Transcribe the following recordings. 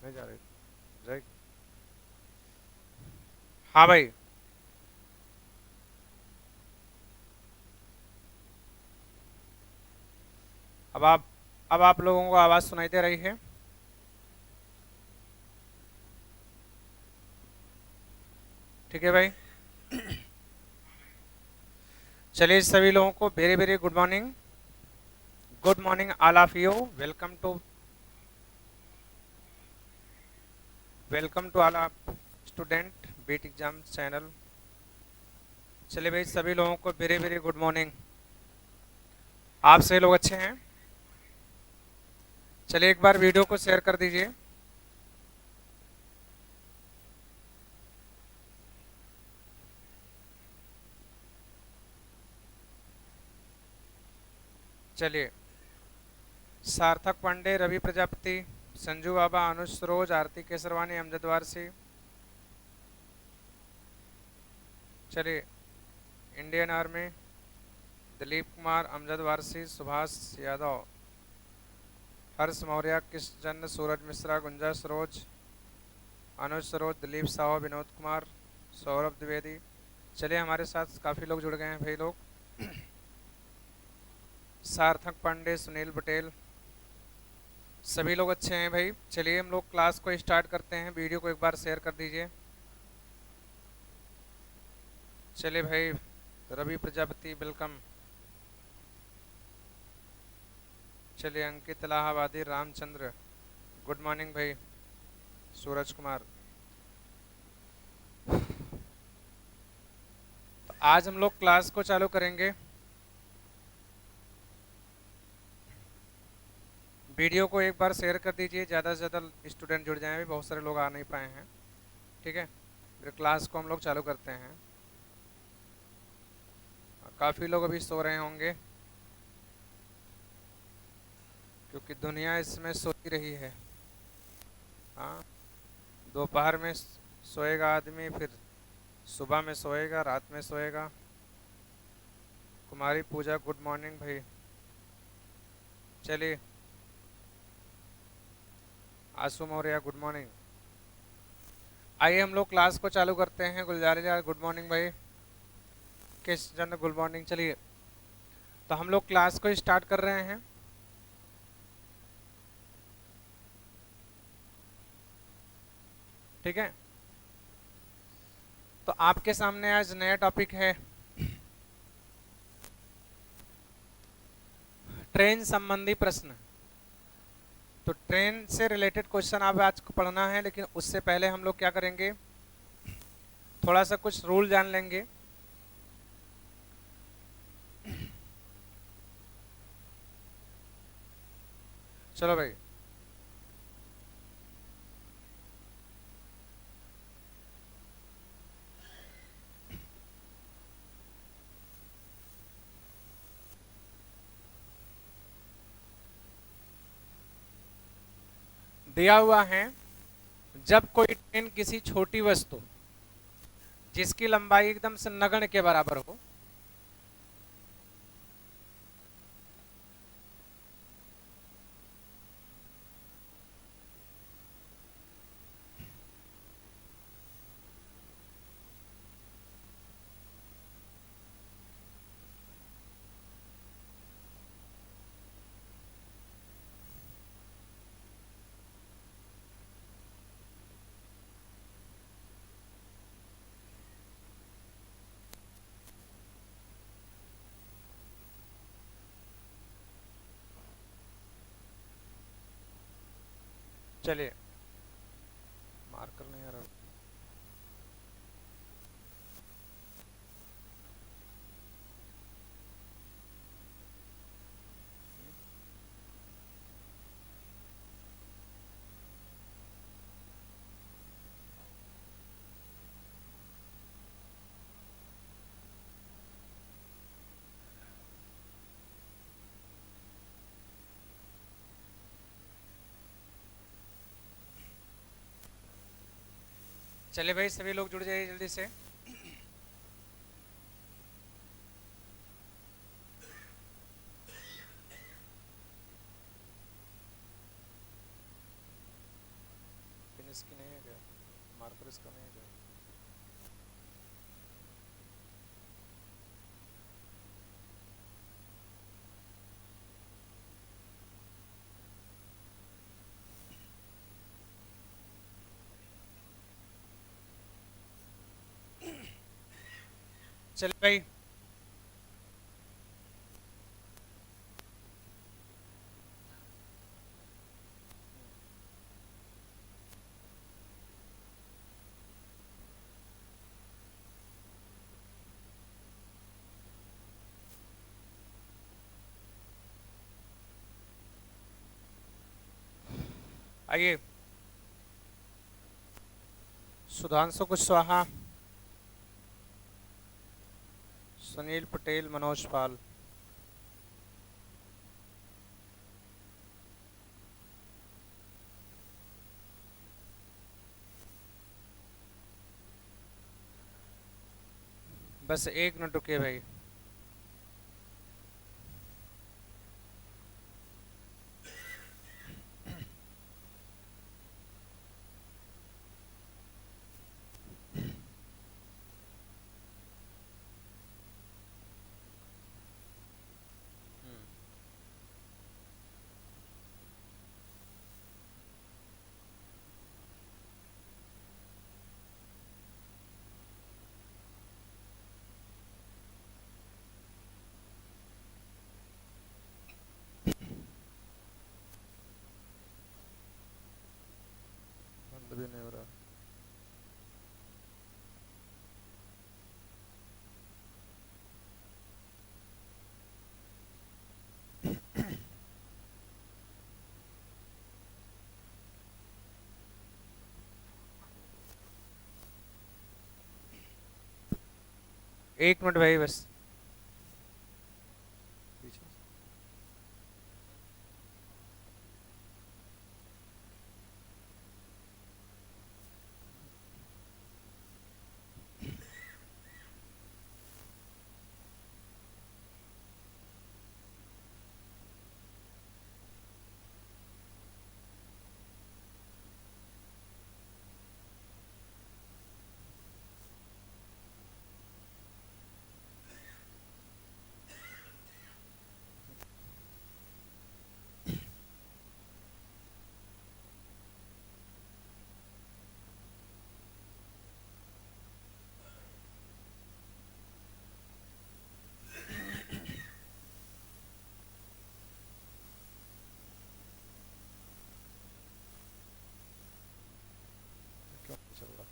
नहीं जा रही जाएगी। हाँ भाई। अब आप अब आप लोगों को आवाज़ सुनाई दे रही है? ठीक है भाई। चलिए सभी लोगों को very very good morning. Good morning all of you. Welcome to all of student beat exam channel. चलिए भाई सभी लोगों को वेरी वेरी गुड मॉर्निंग। आप सभी लोग अच्छे हैं? चलिए एक बार वीडियो को शेयर कर दीजिए। चलिए सार्थक पांडे, रवि प्रजापति, संजू बाबा, अनुज सरोज, आरती केसरवानी, अमजद वारसी। चलिए इंडियन आर्मी, दिलीप कुमार, अमजद वारसी, सुभाष यादव, हर्ष मौर्य, कृष्णचंद्र, सूरज मिश्रा, गुंजा सरोज, अनुज सरोज, दिलीप साहू, विनोद कुमार, सौरभ द्विवेदी। चलिए हमारे साथ काफ़ी लोग जुड़ गए हैं भाई लोग। सार्थक पांडे, सुनील पटेल, सभी लोग अच्छे हैं भाई। चलिए हम लोग क्लास को स्टार्ट करते हैं। वीडियो को एक बार शेयर कर दीजिए। चलिए भाई रवि प्रजापति वेलकम। चलिए अंकित इलाहाबादी, रामचंद्र गुड मॉर्निंग भाई, सूरज कुमार। तो आज हम लोग क्लास को चालू करेंगे। वीडियो को एक बार शेयर कर दीजिए, ज़्यादा से ज़्यादा स्टूडेंट जुड़ जाएं। अभी बहुत सारे लोग आ नहीं पाए हैं। ठीक है, फिर क्लास को हम लोग चालू करते हैं। काफ़ी लोग अभी सो रहे होंगे क्योंकि दुनिया इसमें सोती रही है। हाँ, दोपहर में सोएगा आदमी, फिर सुबह में सोएगा, रात में सोएगा। कुमारी पूजा गुड मॉर्निंग भाई। चलिए आशु मौर्य गुड मॉर्निंग। आइए हम लोग क्लास को चालू करते हैं। गुलजार यार गुड मॉर्निंग भाई, कृष्ण गुड मॉर्निंग। चलिए तो हम लोग क्लास को स्टार्ट कर रहे हैं। ठीक है, तो आपके सामने आज नया टॉपिक है ट्रेन संबंधी प्रश्न। तो ट्रेन से रिलेटेड क्वेश्चन आप आज को पढ़ना है, लेकिन उससे पहले हम लोग क्या करेंगे, थोड़ा सा कुछ रूल जान लेंगे। चलो भाई, दिया हुआ है जब कोई ट्रेन किसी छोटी वस्तु जिसकी लंबाई एकदम से नगण्य के बराबर हो, चलिए मार्कर नहीं आ रहा। चलिए भाई सभी लोग जुड़ जाइए जल्दी से। पेन इसकी नहीं है क्या? मार्कर इसका नहीं है क्या? चल भाई, आइए। सुधांशु कुशवाहा, सुनील पटेल, मनोज पाल। बस 1 मिनट रुकिए भाई। बंद भी नहीं हो रहा। एक मिनट भाई बस। पीछे। क्यों नहीं चल रहा?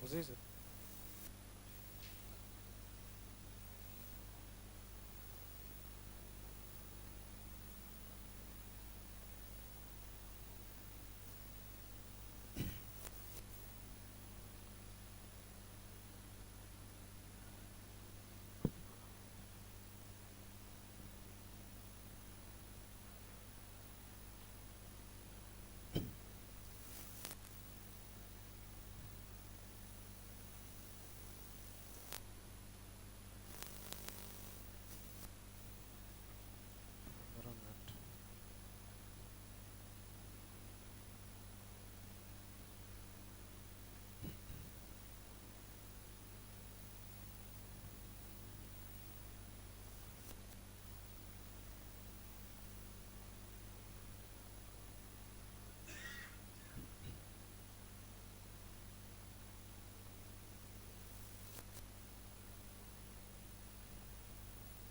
उसी से।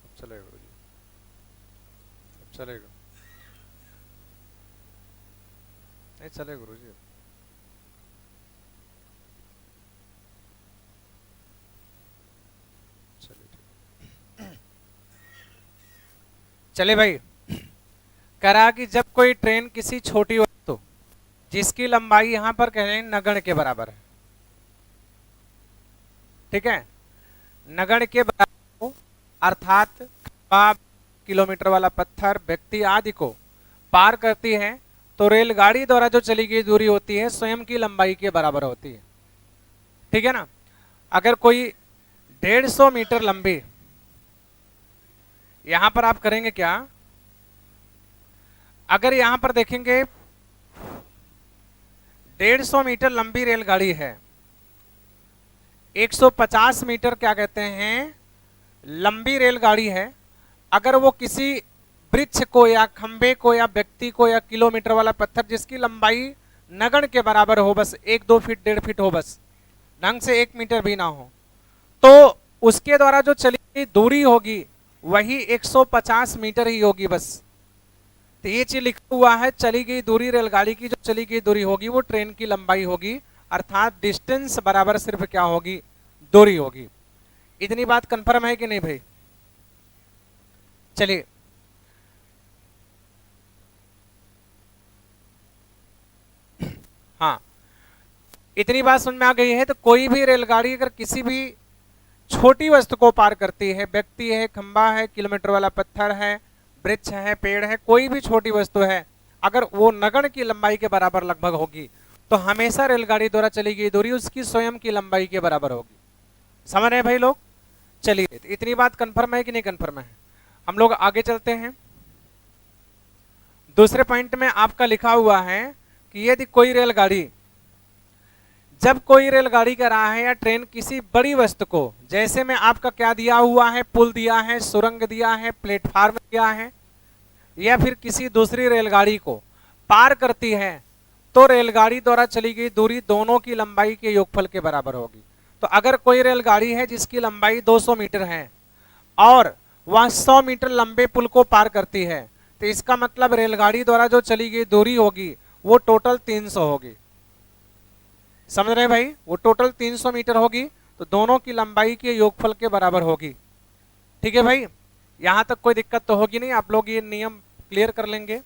अब चलेगा गुरुजी, अब चलेगा। नहीं चलेगा गुरुजी। चलिए ठीक। चले भाई। करा कि जब कोई ट्रेन किसी छोटी वस्तु जिसकी लंबाई यहां पर कह रहे हैं नगण्य के बराबर है, ठीक है, नगण्य के बराबर हो, अर्थात किलोमीटर वाला पत्थर, व्यक्ति आदि को पार करती है, तो रेलगाड़ी द्वारा जो चली गई दूरी होती है स्वयं की लंबाई के बराबर होती है, ठीक है ना। अगर कोई 150 मीटर लंबी यहां पर आप करेंगे क्या, अगर यहां पर देखेंगे 150 मीटर लंबी रेलगाड़ी है, 150 मीटर क्या कहते हैं लंबी रेलगाड़ी है, अगर वो किसी वृक्ष को या खंबे को या व्यक्ति को या किलोमीटर वाला पत्थर जिसकी लंबाई नगण्य के बराबर हो, बस 1-2 फीट 1.5 फीट हो, बस ढंग से 1 मीटर भी ना हो, तो उसके द्वारा जो चली गई दूरी होगी वही 150 मीटर ही होगी बस। तो ये चीज लिखा हुआ है, चली गई दूरी रेलगाड़ी की जो चली गई दूरी होगी वो ट्रेन की लंबाई होगी, अर्थात डिस्टेंस बराबर सिर्फ क्या होगी, दूरी होगी। इतनी बात कंफर्म है कि नहीं भाई? चलिए हाँ, इतनी बात समझ में आ गई है। तो कोई भी रेलगाड़ी अगर किसी भी छोटी वस्तु को पार करती है, व्यक्ति है, खंबा है, किलोमीटर वाला पत्थर है, वृक्ष है, पेड़ है, कोई भी छोटी वस्तु है, अगर वो नगण्य की लंबाई के बराबर लगभग होगी तो हमेशा रेलगाड़ी द्वारा चली गई दूरी उसकी स्वयं की लंबाई के बराबर होगी। समझ रहे हैं भाई लोग? चलिए, इतनी बात कंफर्म है कि नहीं कंफर्म है? हम लोग आगे चलते हैं। दूसरे पॉइंट में आपका लिखा हुआ है कि यदि कोई रेलगाड़ी, जब कोई रेलगाड़ी का रहा है या ट्रेन किसी बड़ी वस्तु को, जैसे में आपका क्या दिया हुआ है, पुल दिया है, सुरंग दिया है, प्लेटफार्म दिया है, या फिर किसी दूसरी रेलगाड़ी को पार करती है, तो रेलगाड़ी द्वारा चली गई दूरी दोनों की लंबाई के योगफल के बराबर होगी। तो अगर कोई रेलगाड़ी है जिसकी लंबाई 200 मीटर है और वह 100 मीटर लंबे पुल को पार करती है, तो इसका मतलब रेलगाड़ी द्वारा जो चली गई दूरी होगी वो टोटल 300 होगी। समझ रहे हैं भाई? वो टोटल 300 मीटर होगी, तो दोनों की लंबाई के योगफल के बराबर होगी। ठीक है भाई, यहां तक कोई दिक्कत तो होगी नहीं, आप लोग ये नियम क्लियर कर लेंगे।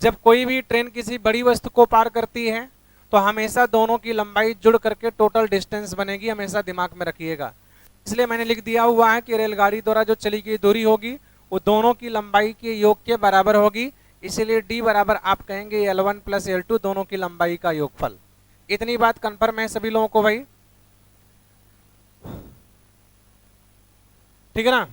जब कोई भी ट्रेन किसी बड़ी वस्तु को पार करती है तो हमेशा दोनों की लंबाई जुड़ करके टोटल डिस्टेंस बनेगी, हमेशा दिमाग में रखिएगा। इसलिए मैंने लिख दिया हुआ है कि रेलगाड़ी द्वारा जो चली गई दूरी होगी वो दोनों की लंबाई के योग के बराबर होगी, इसलिए डी बराबर आप कहेंगे L1 प्लस L2 दोनों की लंबाई का योगफल। इतनी बात कंफर्म है सभी लोगों को भाई? ठीक है ना?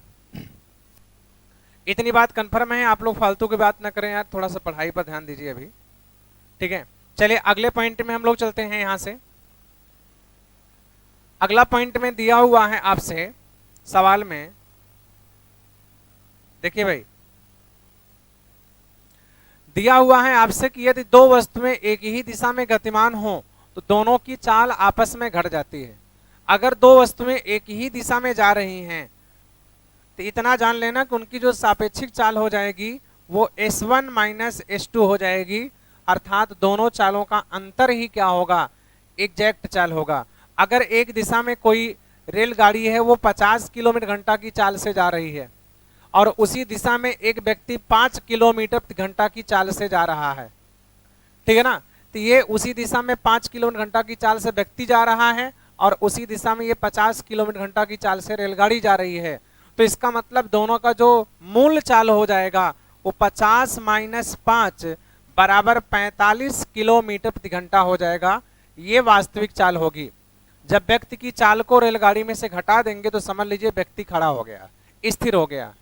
इतनी बात कंफर्म है, आप लोग फालतू की बात ना करें यार, थोड़ा सा पढ़ाई पर ध्यान दीजिए अभी। ठीक है, चलिए अगले पॉइंट में हम लोग चलते हैं। यहां से अगला पॉइंट में दिया हुआ है आपसे सवाल में, देखिए भाई, दिया हुआ है आपसे कि यदि दो वस्तुएं एक ही दिशा में गतिमान हो तो दोनों की चाल आपस में घट जाती है। अगर दो वस्तुएं एक ही दिशा में जा रही हैं तो इतना जान लेना कि उनकी जो सापेक्षिक चाल हो जाएगी वो S1 माइनस S2 हो जाएगी, अर्थात दोनों चालों का अंतर ही क्या होगा, एग्जैक्ट चाल होगा। अगर एक दिशा में कोई रेलगाड़ी है वो 50 किलोमीटर घंटा की चाल से जा रही है और उसी दिशा में एक व्यक्ति 5 किलोमीटर घंटा की चाल से जा रहा है, ठीक है ना, तो ये उसी दिशा में 5 किलोमीटर घंटा की चाल से व्यक्ति जा रहा है और उसी दिशा में ये 50 किलोमीटर घंटा की चाल से रेलगाड़ी जा रही है, तो इसका मतलब दोनों का जो मूल चाल हो जाएगा वो 50 माइनस 5 बराबर 45 किलोमीटर प्रति घंटा हो जाएगा। ये वास्तविक चाल होगी। जब व्यक्ति की चाल को रेलगाड़ी में से घटा देंगे तो समझ लीजिए व्यक्ति खड़ा हो गया, स्थिर हो गया,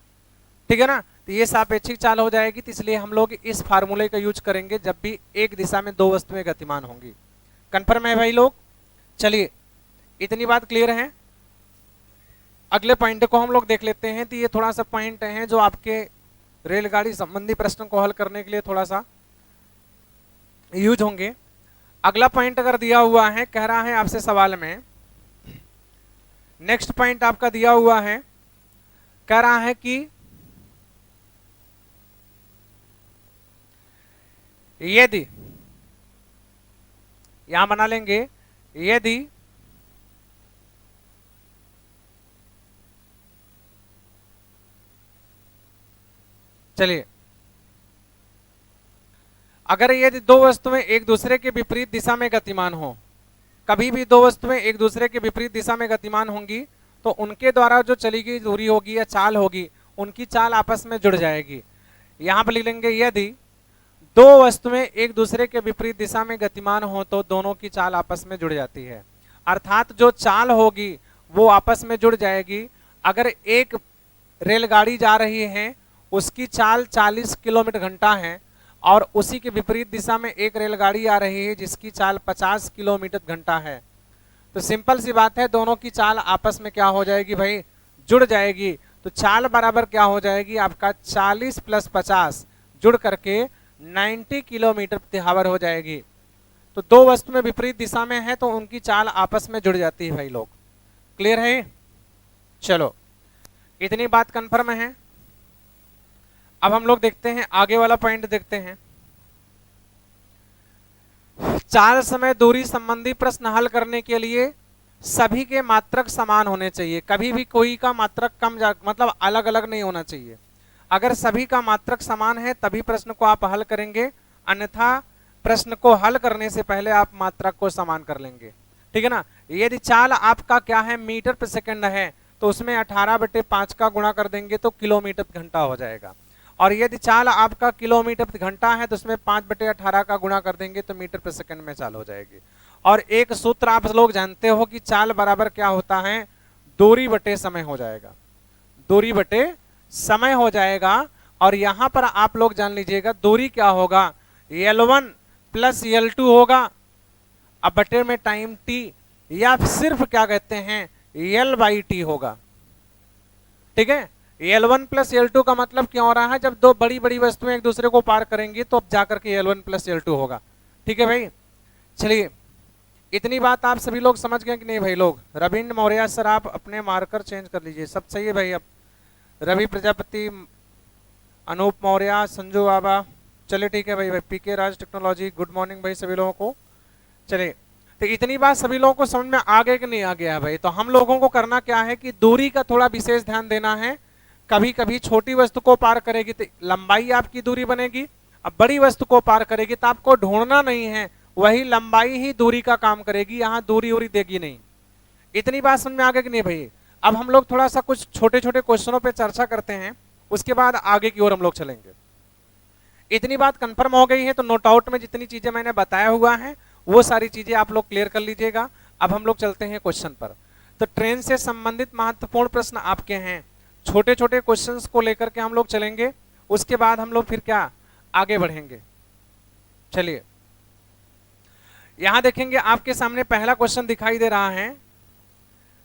ठीक है ना, तो ये सापेक्षिक चाल हो जाएगी। तो इसलिए हम लोग इस फार्मूले का यूज करेंगे जब भी एक दिशा में दो वस्तुएं गतिमान होंगी। कंफर्म है भाई लोग? चलिए, इतनी बात क्लियर है। अगले पॉइंट को हम लोग देख लेते हैं। तो ये थोड़ा सा पॉइंट है जो आपके रेलगाड़ी संबंधी प्रश्न को हल करने के लिए थोड़ा सा यूज होंगे। अगला पॉइंट अगर दिया हुआ है, कह रहा है आपसे सवाल में, नेक्स्ट पॉइंट आपका दिया हुआ है, कह रहा है कि यदि, यहां बना लेंगे, यदि चलिए, अगर यदि दो वस्तुएं एक दूसरे के विपरीत दिशा में गतिमान हो, कभी भी दो वस्तुएं एक दूसरे के विपरीत दिशा में गतिमान होंगी तो उनके द्वारा जो चली गई दूरी होगी या चाल होगी, उनकी चाल आपस में जुड़ जाएगी। यहां पर लिख लेंगे यदि दो वस्तुएं एक दूसरे के विपरीत दिशा में गतिमान हो तो दोनों की चाल आपस में जुड़ जाती है, अर्थात जो चाल होगी वो आपस में जुड़ जाएगी। अगर एक रेलगाड़ी जा रही है उसकी चाल 40 किलोमीटर घंटा है, और उसी के विपरीत दिशा में एक रेलगाड़ी आ रही है जिसकी चाल 50 किलोमीटर घंटा है। तो सिंपल सी बात है, दोनों की चाल आपस में क्या हो जाएगी भाई, जुड़ जाएगी। तो चाल बराबर क्या हो जाएगी आपका 40 + 50 जुड़ करके 90 किलोमीटर प्रति आवर हो जाएगी। तो दो वस्तु में विपरीत दिशा में है तो उनकी चाल आपस में जुड़ जाती है भाई लोग। क्लियर है? चलो इतनी बात कंफर्म है। अब हम लोग देखते हैं आगे वाला पॉइंट देखते हैं। चाल समय दूरी संबंधी प्रश्न हल करने के लिए सभी के मात्रक समान होने चाहिए। कभी भी कोई का मात्रक कम मतलब अलग अलग नहीं होना चाहिए। अगर सभी का मात्रक समान है तभी प्रश्न को आप हल करेंगे, अन्यथा प्रश्न को हल करने से पहले आप मात्रक को समान कर लेंगे। ठीक है ना? यदि चाल आपका क्या है, मीटर प्रति सेकंड है, तो उसमें 18/5 का गुणा कर देंगे तो किलोमीटर प्रति घंटा हो जाएगा। और यदि चाल आपका किलोमीटर प्रति घंटा है तो उसमें 5/18 का गुणा कर देंगे तो मीटर प्रति सेकंड में चाल हो जाएगी। और एक सूत्र आप लोग जानते हो कि चाल बराबर क्या होता है, दूरी बटे समय हो जाएगा। दूरी बटे समय हो जाएगा। और यहां पर आप लोग जान लीजिएगा दूरी क्या होगा, L1 + L2 होगा, अब बटे में टाइम t, या सिर्फ क्या कहते हैं L/t होगा। ठीक है? L1 + L2 का मतलब क्या हो रहा है, जब दो बड़ी बड़ी वस्तुएं एक दूसरे को पार करेंगी तो अब जाकर के L1 + L2 होगा। ठीक है भाई? चलिए इतनी बात आप सभी लोग समझ गए कि नहीं भाई लोग? रविंद्र मौर्य सर आप अपने मार्कर चेंज कर लीजिए, सब सही है भाई। अब रवि प्रजापति, अनूप मौर्य, संजू बाबा, चलिए ठीक है भाई। भाई पीके राज टेक्नोलॉजी, गुड मॉर्निंग भाई सभी लोगों को। चलिए तो इतनी बात सभी लोगों को समझ में आ गया कि नहीं आ गया भाई? तो हम लोगों को करना क्या है कि दूरी का थोड़ा विशेष ध्यान देना है। कभी कभी छोटी वस्तु को पार करेगी तो लंबाई आपकी दूरी बनेगी, अब बड़ी वस्तु को पार करेगी तो आपको ढूंढना नहीं है, वही लंबाई ही दूरी का काम करेगी, यहां दूरी उरी देगी नहीं। इतनी बात समझ में आ गया कि नहीं भाई? अब हम लोग थोड़ा सा कुछ छोटे छोटे क्वेश्चनों पे चर्चा करते हैं, उसके बाद आगे की ओर हम लोग चलेंगे। इतनी बात कंफर्म हो गई है तो नोट आउट में जितनी चीजें मैंने बताया हुआ है वो सारी चीजें आप लोग क्लियर कर लीजिएगा। अब हम लोग चलते हैं क्वेश्चन पर। तो ट्रेन से संबंधित महत्वपूर्ण प्रश्न आपके हैं, छोटे छोटे क्वेश्चंस को लेकर के हम लोग चलेंगे, उसके बाद हम लोग फिर क्या आगे बढ़ेंगे। चलिए यहां देखेंगे आपके सामने पहला क्वेश्चन दिखाई दे रहा है,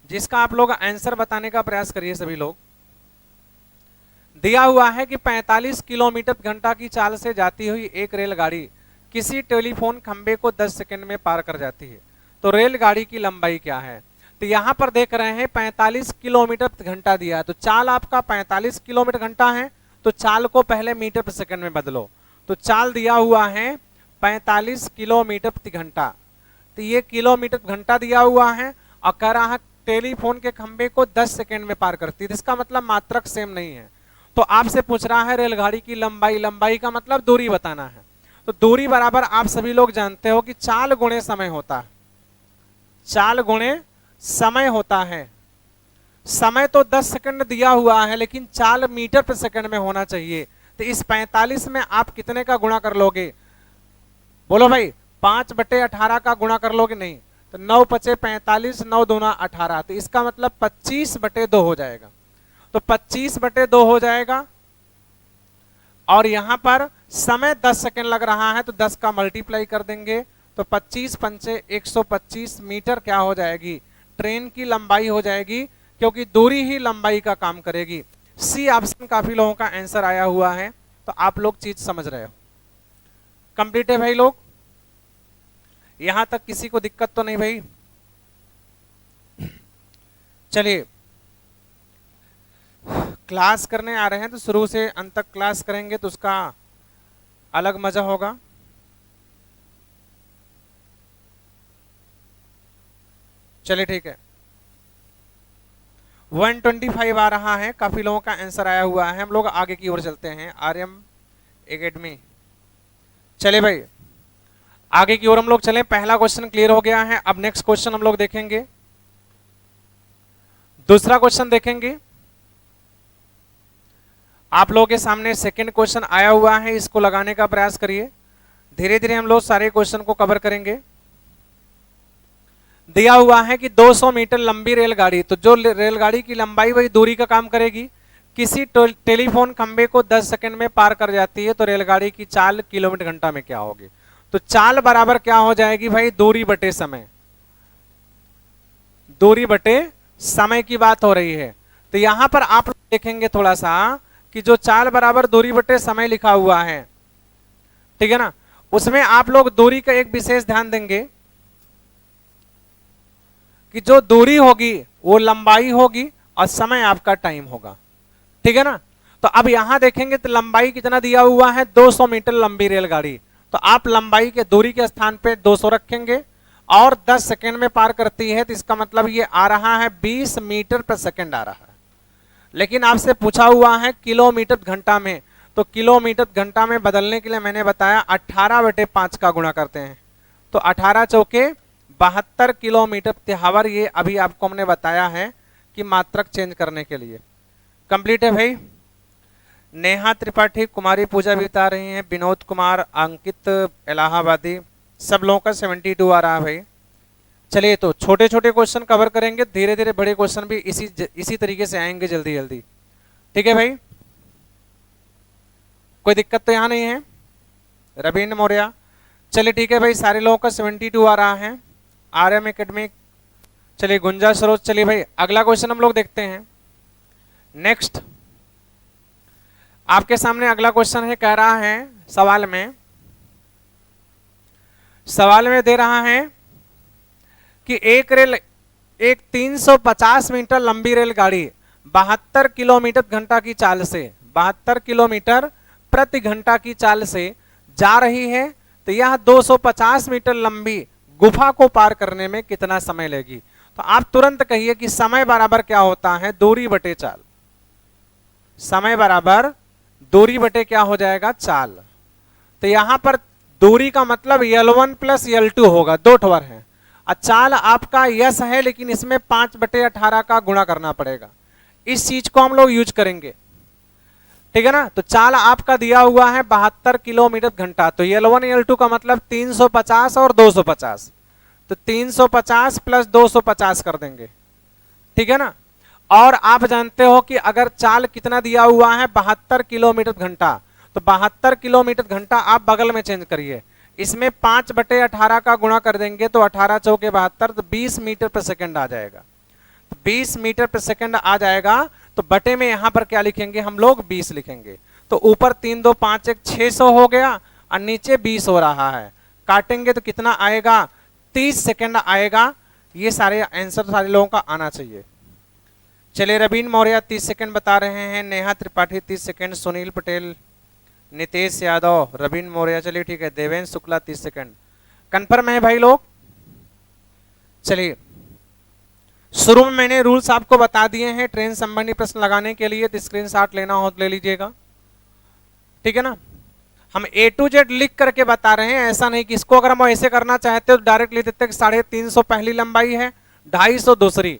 जिसका आप लोग आंसर बताने का प्रयास करिए सभी लोग। दिया हुआ है कि 45 किलोमीटर घंटा की चाल से जाती हुई एक रेलगाड़ी किसी टेलीफोन खंबे को 10 सेकंड में पार कर जाती है, तो रेलगाड़ी की लंबाई क्या है? तो यहां पर देख रहे हैं 45 किलोमीटर घंटा दिया है, तो चाल आपका 45 किलोमीटर घंटा है, तो चाल को पहले मीटर प्रति सेकंड में बदलो। तो चाल दिया हुआ है 45 किलोमीटर प्रति घंटा, तो ये किलोमीटर घंटा दिया हुआ है और कह रहा है टेलीफोन के खंबे को 10 सेकंड में पार करती है। इसका मतलब मात्रक सेम नहीं है। तो आपसे पूछ रहा है रेलगाड़ी की लंबाई, लंबाई का मतलब दूरी बताना है। तो दूरी बराबर आप सभी लोग जानते हो कि चाल गुणे समय होता है, चाल गुणे समय होता है। समय तो 10 सेकंड दिया हुआ है लेकिन चाल मीटर प्रति सेकंड में होना चाहिए। तो इस 45 में आप कितने का गुणा कर लोगे? बोलो भाई, 5/18 का गुणा कर लोगे? नहीं, तो 9 × 5 = 45, 9 दूना 18, तो इसका मतलब 25/2 हो जाएगा। तो 25/2 हो जाएगा। और यहां पर समय 10 सेकंड लग रहा है तो 10 का मल्टीप्लाई कर देंगे, तो 25 × 5 = 125 मीटर क्या हो जाएगी? ट्रेन की लंबाई हो जाएगी, क्योंकि दूरी ही लंबाई का काम करेगी। सी ऑप्शन काफी लोगों का आंसर आया हुआ है, तो आप लोग चीज समझ रहे हो। कंप्लीट है भाई लोग? यहां तक किसी को दिक्कत तो नहीं भाई? चलिए क्लास करने आ रहे हैं तो शुरू से अंत तक क्लास करेंगे तो उसका अलग मजा होगा। चलिए ठीक है, 125 आ रहा है, काफी लोगों का आंसर आया हुआ है। हम लोग आगे की ओर चलते हैं, आर्यम एकेडमी। चलिए भाई आगे की ओर हम लोग चलें। पहला क्वेश्चन क्लियर हो गया है। अब नेक्स्ट क्वेश्चन हम लोग देखेंगे, दूसरा क्वेश्चन देखेंगे। आप लोगों के सामने सेकंड क्वेश्चन आया हुआ है, इसको लगाने का प्रयास करिए। धीरे धीरे हम लोग सारे क्वेश्चन को कवर करेंगे। दिया हुआ है कि 200 मीटर लंबी रेलगाड़ी, तो जो रेलगाड़ी की लंबाई वही दूरी का काम करेगी। किसी टेलीफोन खंबे को 10 सेकंड में पार कर जाती है तो रेलगाड़ी की चाल किलोमीटर घंटा में क्या होगी? तो चाल बराबर क्या हो जाएगी भाई? दूरी बटे समय। दूरी बटे समय की बात हो रही है। तो यहां पर आप देखेंगे थोड़ा सा कि जो चाल बराबर दूरी बटे समय लिखा हुआ है, ठीक है ना, उसमें आप लोग दूरी का एक विशेष ध्यान देंगे कि जो दूरी होगी वो लंबाई होगी और समय आपका टाइम होगा, ठीक है ना। तो अब यहां देखेंगे तो लंबाई कितना दिया हुआ है? 200 मीटर लंबी रेलगाड़ी। तो आप लंबाई के दूरी के स्थान पे 200 रखेंगे और 10 सेकंड में पार करती है, तो इसका मतलब ये आ रहा है 20 मीटर पर सेकंड आ रहा है। लेकिन आपसे पूछा हुआ है किलोमीटर घंटा में, तो किलोमीटर घंटा में बदलने के लिए मैंने बताया 18/5 का गुणा करते हैं, तो 18 चौके 72 किलोमीटर प्रति हावर। ये अभी आपको हमने बताया है कि मात्रक चेंज करने के लिए। कंप्लीट है भाई। नेहा त्रिपाठी, कुमारी पूजा भी बता रही हैं, विनोद कुमार, अंकित इलाहाबादी, सब लोगों का 72 आ रहा है भाई। चलिए तो छोटे छोटे क्वेश्चन कवर करेंगे, धीरे धीरे बड़े क्वेश्चन भी इसी तरीके से आएंगे जल्दी जल्दी, ठीक है भाई। कोई दिक्कत तो यहाँ नहीं है? रवीन्द्र मौर्य, चलिए ठीक है भाई, सारे लोगों का 72 आ रहा है। आरएम एकेडमिक, चलिए गुंजा सरोज। चलिए भाई अगला क्वेश्चन हम लोग देखते हैं। नेक्स्ट आपके सामने अगला क्वेश्चन है, कह रहा है सवाल में दे रहा है कि एक 350 मीटर लंबी रेलगाड़ी 72 किलोमीटर घंटा की चाल से 72 किलोमीटर प्रति घंटा की चाल से जा रही है, तो यह 250 मीटर लंबी गुफा को पार करने में कितना समय लेगी? तो आप तुरंत कहिए कि समय बराबर क्या होता है? दूरी बटे चाल। समय बराबर दूरी बटे क्या हो जाएगा? चाल। तो यहां पर दूरी का मतलब L1 प्लस L2 होगा, 2 ठवर है। चाल आपका यस है, लेकिन इसमें 5/18 का गुणा करना पड़ेगा। इस चीज को हम लोग यूज करेंगे, ठीक है ना। तो चाल आपका दिया हुआ है 72 किलोमीटर घंटा, तो L1 L2 का मतलब 350 और 250, तो 350 प्लस 250 कर देंगे, ठीक है ना। और आप जानते हो कि अगर चाल कितना दिया हुआ है 72 किलोमीटर घंटा, तो 72 किलोमीटर घंटा आप बगल में चेंज करिए, इसमें 5/18 का गुणा कर देंगे तो 18 चौके 72, तो 20 मीटर पर सेकंड आ जाएगा। तो 20 मीटर पर सेकंड आ जाएगा, तो बटे में यहां पर क्या लिखेंगे हम लोग? 20 लिखेंगे। तो ऊपर 3 2 5 1 600 हो गया और नीचे 20 हो रहा है। काटेंगे तो कितना आएगा? 30 सेकंड आएगा। ये सारे आंसर सारे लोगों का आना चाहिए। चलिए रवीन्द्र मौर्य 30 सेकंड बता रहे हैं, नेहा त्रिपाठी 30 सेकंड, सुनील पटेल, नितेश यादव, रवीन्द्र मौर्य, चलिए ठीक है, देवेंद्र शुक्ला 30 सेकंड। कंफर्म है भाई लोग? चलिए शुरू में मैंने रूल्स आपको बता दिए हैं ट्रेन संबंधी प्रश्न लगाने के लिए, तो स्क्रीनशॉट लेना हो तो ले लीजिएगा, ठीक है ना। हम A to Z लिख करके बता रहे हैं, ऐसा नहीं कि इसको अगर हम ऐसे करना चाहते हो तो डायरेक्ट लिख देते हैं 350 पहली लंबाई है, 250 दूसरी,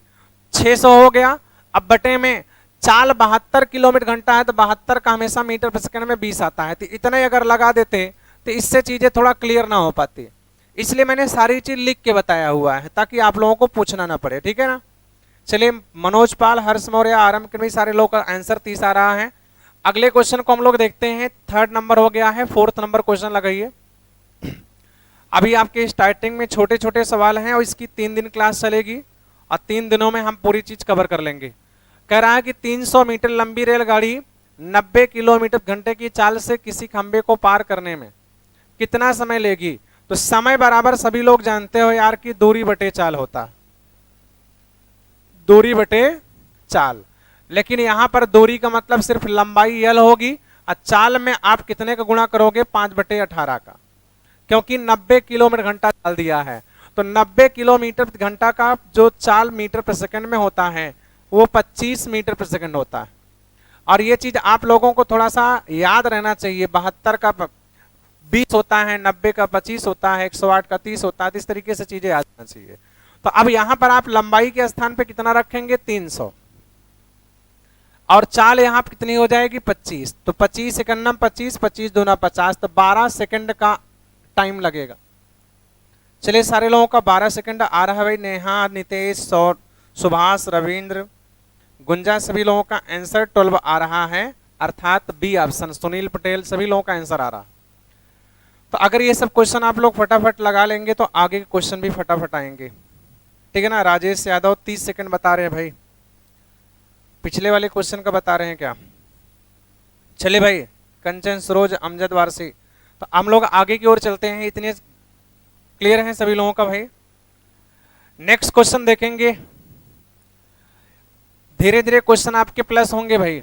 600 हो गया। अब बटे में चाल 72 किलोमीटर घंटा है, तो 72 का हमेशा मीटर पर सेकंड में 20 आता है, तो इतना ही अगर लगा देते तो इससे चीजें थोड़ा क्लियर ना हो पाती, इसलिए मैंने सारी चीज लिख के बताया हुआ है ताकि आप लोगों को पूछना ना पड़े, ठीक है ना। चलिए मनोज पाल, हर्ष मौर्य, आरएम के सारे लोग का आंसर 30 आ रहा है। अगले क्वेश्चन को हम लोग देखते हैं, 3rd नंबर हो गया है, 4th नंबर क्वेश्चन लगाइए। अभी आपके स्टार्टिंग में छोटे छोटे सवाल हैं और इसकी 3 दिन क्लास चलेगी और 3 दिनों में हम पूरी चीज कवर कर लेंगे। कह रहा है कि 300 मीटर लंबी रेलगाड़ी 90 किलोमीटर घंटे की चाल से किसी खंबे को पार करने में कितना समय लेगी? तो समय बराबर सभी लोग जानते हो यार कि दूरी बटे चाल होता है, दूरी बटे चाल। लेकिन यहां पर दूरी का मतलब सिर्फ लंबाई L होगी और चाल में आप कितने का गुणा करोगे? 5/18 का, क्योंकि 90 किलोमीटर घंटा चाल दिया है। तो 90 किलोमीटर घंटा का जो चाल मीटर पर सेकंड में होता है वो 25 मीटर पर सेकंड होता है। और ये चीज आप लोगों को थोड़ा सा याद रहना चाहिए, 72 का 20 होता है, 90 का 25 होता है, 108 का 30 होता है, इस तरीके से चीजें याद रहना चाहिए। तो अब यहां पर आप लंबाई के स्थान पे कितना रखेंगे? 300, और चाल यहां पर कितनी हो जाएगी? 25, तो 25 सेकंड 25, 25 दूना 50, तो 12 सेकंड का टाइम लगेगा। चलिए सारे लोगों का 12 सेकंड आ रहा है भाई, नेहा, नितेश, सुभाष, रविंद्र, गुंजा सभी लोगों का आंसर 12 आ रहा है, अर्थात बी ऑप्शन सुनील पटेल सभी लोगों का आंसर आ रहा। तो अगर ये सब क्वेश्चन आप लोग फटाफट लगा लेंगे तो आगे के क्वेश्चन भी फटाफट आएंगे, ठीक है ना। राजेश यादव 30 सेकंड बता रहे हैं भाई, पिछले वाले क्वेश्चन का बता रहे हैं क्या? चलिए भाई, कंचन सरोज अमजद वारसी, तो हम लोग आगे की ओर चलते हैं। इतने क्लियर हैं सभी लोगों का भाई? नेक्स्ट क्वेश्चन देखेंगे। धीरे धीरे क्वेश्चन आपके प्लस होंगे भाई,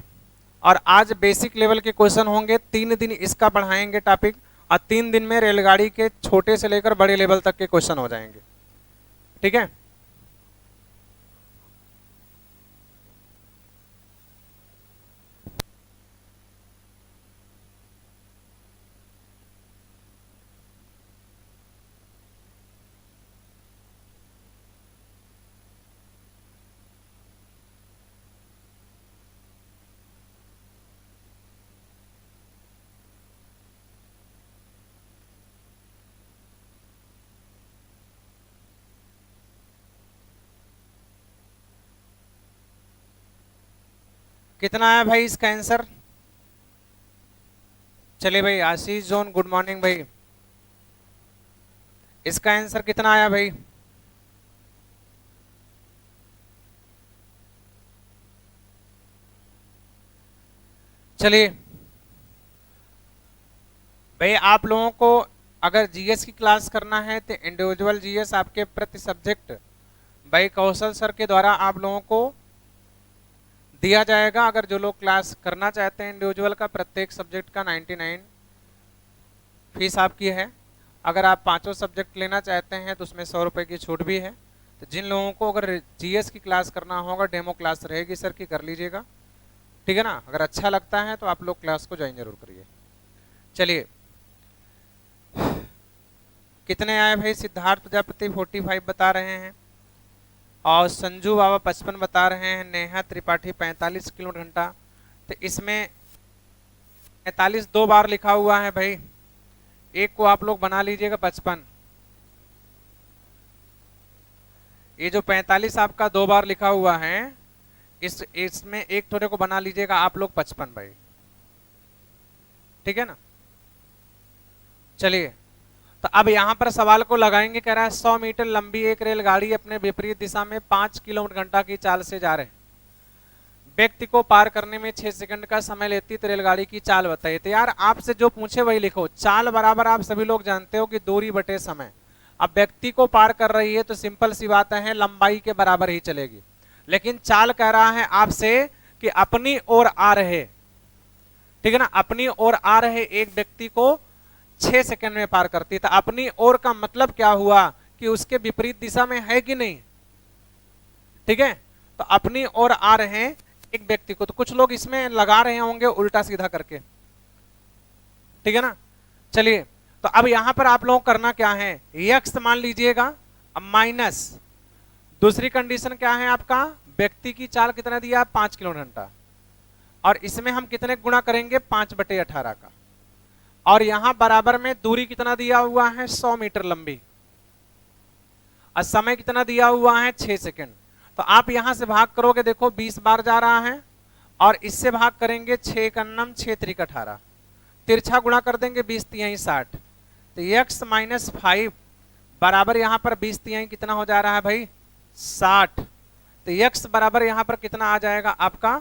और आज बेसिक लेवल के क्वेश्चन होंगे। 3 दिन इसका बढ़ाएंगे टॉपिक, और 3 दिन में रेलगाड़ी के छोटे से लेकर बड़े लेवल तक के क्वेश्चन हो जाएंगे, ठीक है। कितना आया भाई इसका आंसर? चलिए भाई, आशीष जोन गुड मॉर्निंग भाई, इसका आंसर कितना आया भाई? चलिए भाई, आप लोगों को अगर जीएस की क्लास करना है तो इंडिविजुअल जीएस आपके प्रति सब्जेक्ट भाई कौशल सर के द्वारा आप लोगों को दिया जाएगा। अगर जो लोग क्लास करना चाहते हैं इंडिविजुअल का, प्रत्येक सब्जेक्ट का 99 फीस आपकी है। अगर आप पांचों सब्जेक्ट लेना चाहते हैं तो उसमें 100 रुपये की छूट भी है। तो जिन लोगों को अगर जीएस की क्लास करना होगा, डेमो क्लास रहेगी सर की, कर लीजिएगा, ठीक है ना। अगर अच्छा लगता है तो आप लोग क्लास को ज्वाइन जरूर करिए। चलिए, कितने आए भाई? सिद्धार्थ प्रजापति 45 बता रहे हैं, और संजू बाबा 55 बता रहे हैं, नेहा त्रिपाठी 45 किलोमीटर घंटा। तो इसमें 45 2 बार लिखा हुआ है भाई, एक को आप लोग बना लीजिएगा 55। ये जो 45 आपका 2 बार लिखा हुआ है, इसमें एक थोड़े को बना लीजिएगा आप लोग 55 भाई, ठीक है ना। चलिए, तो अब यहां पर सवाल को लगाएंगे। कह रहा है 100 मीटर लंबी एक रेलगाड़ी अपने विपरीत दिशा में 5 किलोमीटर घंटा की चाल से जा रहे व्यक्ति को पार करने में 6 सेकंड का समय लेती, तो रेलगाड़ी की चाल बताइए। तो यार आपसे जो पूछे वही लिखो। चाल बराबर आप सभी लोग जानते हो कि दूरी बटे समय। अब व्यक्ति को पार कर रही है तो सिंपल सी बात है, लंबाई के बराबर ही चलेगी। लेकिन चाल कह रहा है आपसे कि अपनी ओर आ रहे, ठीक है ना, अपनी ओर आ रहे एक व्यक्ति को 6 सेकंड में पार करती। तो अपनी ओर का मतलब क्या हुआ कि उसके विपरीत दिशा में है कि नहीं, ठीक है। तो अपनी ओर आ रहे हैं एक व्यक्ति को, तो कुछ लोग इसमें लगा रहे होंगे उल्टा सीधा करके, ठीक है ना। चलिए, तो अब यहां पर आप लोग करना क्या है, यक्स मान लीजिएगा, अब माइनस दूसरी कंडीशन क्या है आपका, व्यक्ति की चाल कितना दिया, 5 किलोमीटर घंटा, और इसमें हम कितने गुणा करेंगे, 5/18 का, और यहां बराबर में दूरी कितना दिया हुआ है, 100 मीटर लंबी, और समय कितना दिया हुआ है, 6 सेकंड। तो आप यहां से भाग करोगे, देखो 20 बार जा रहा है, और इससे भाग करेंगे 6 का 9 6 3 18, तिरछा गुणा कर देंगे 20 तिहाई 60। तो x माइनस 5 बराबर यहां पर 20 तिहाई कितना हो जा रहा है भाई, 60। तो x बराबर यहां पर कितना आ जाएगा आपका,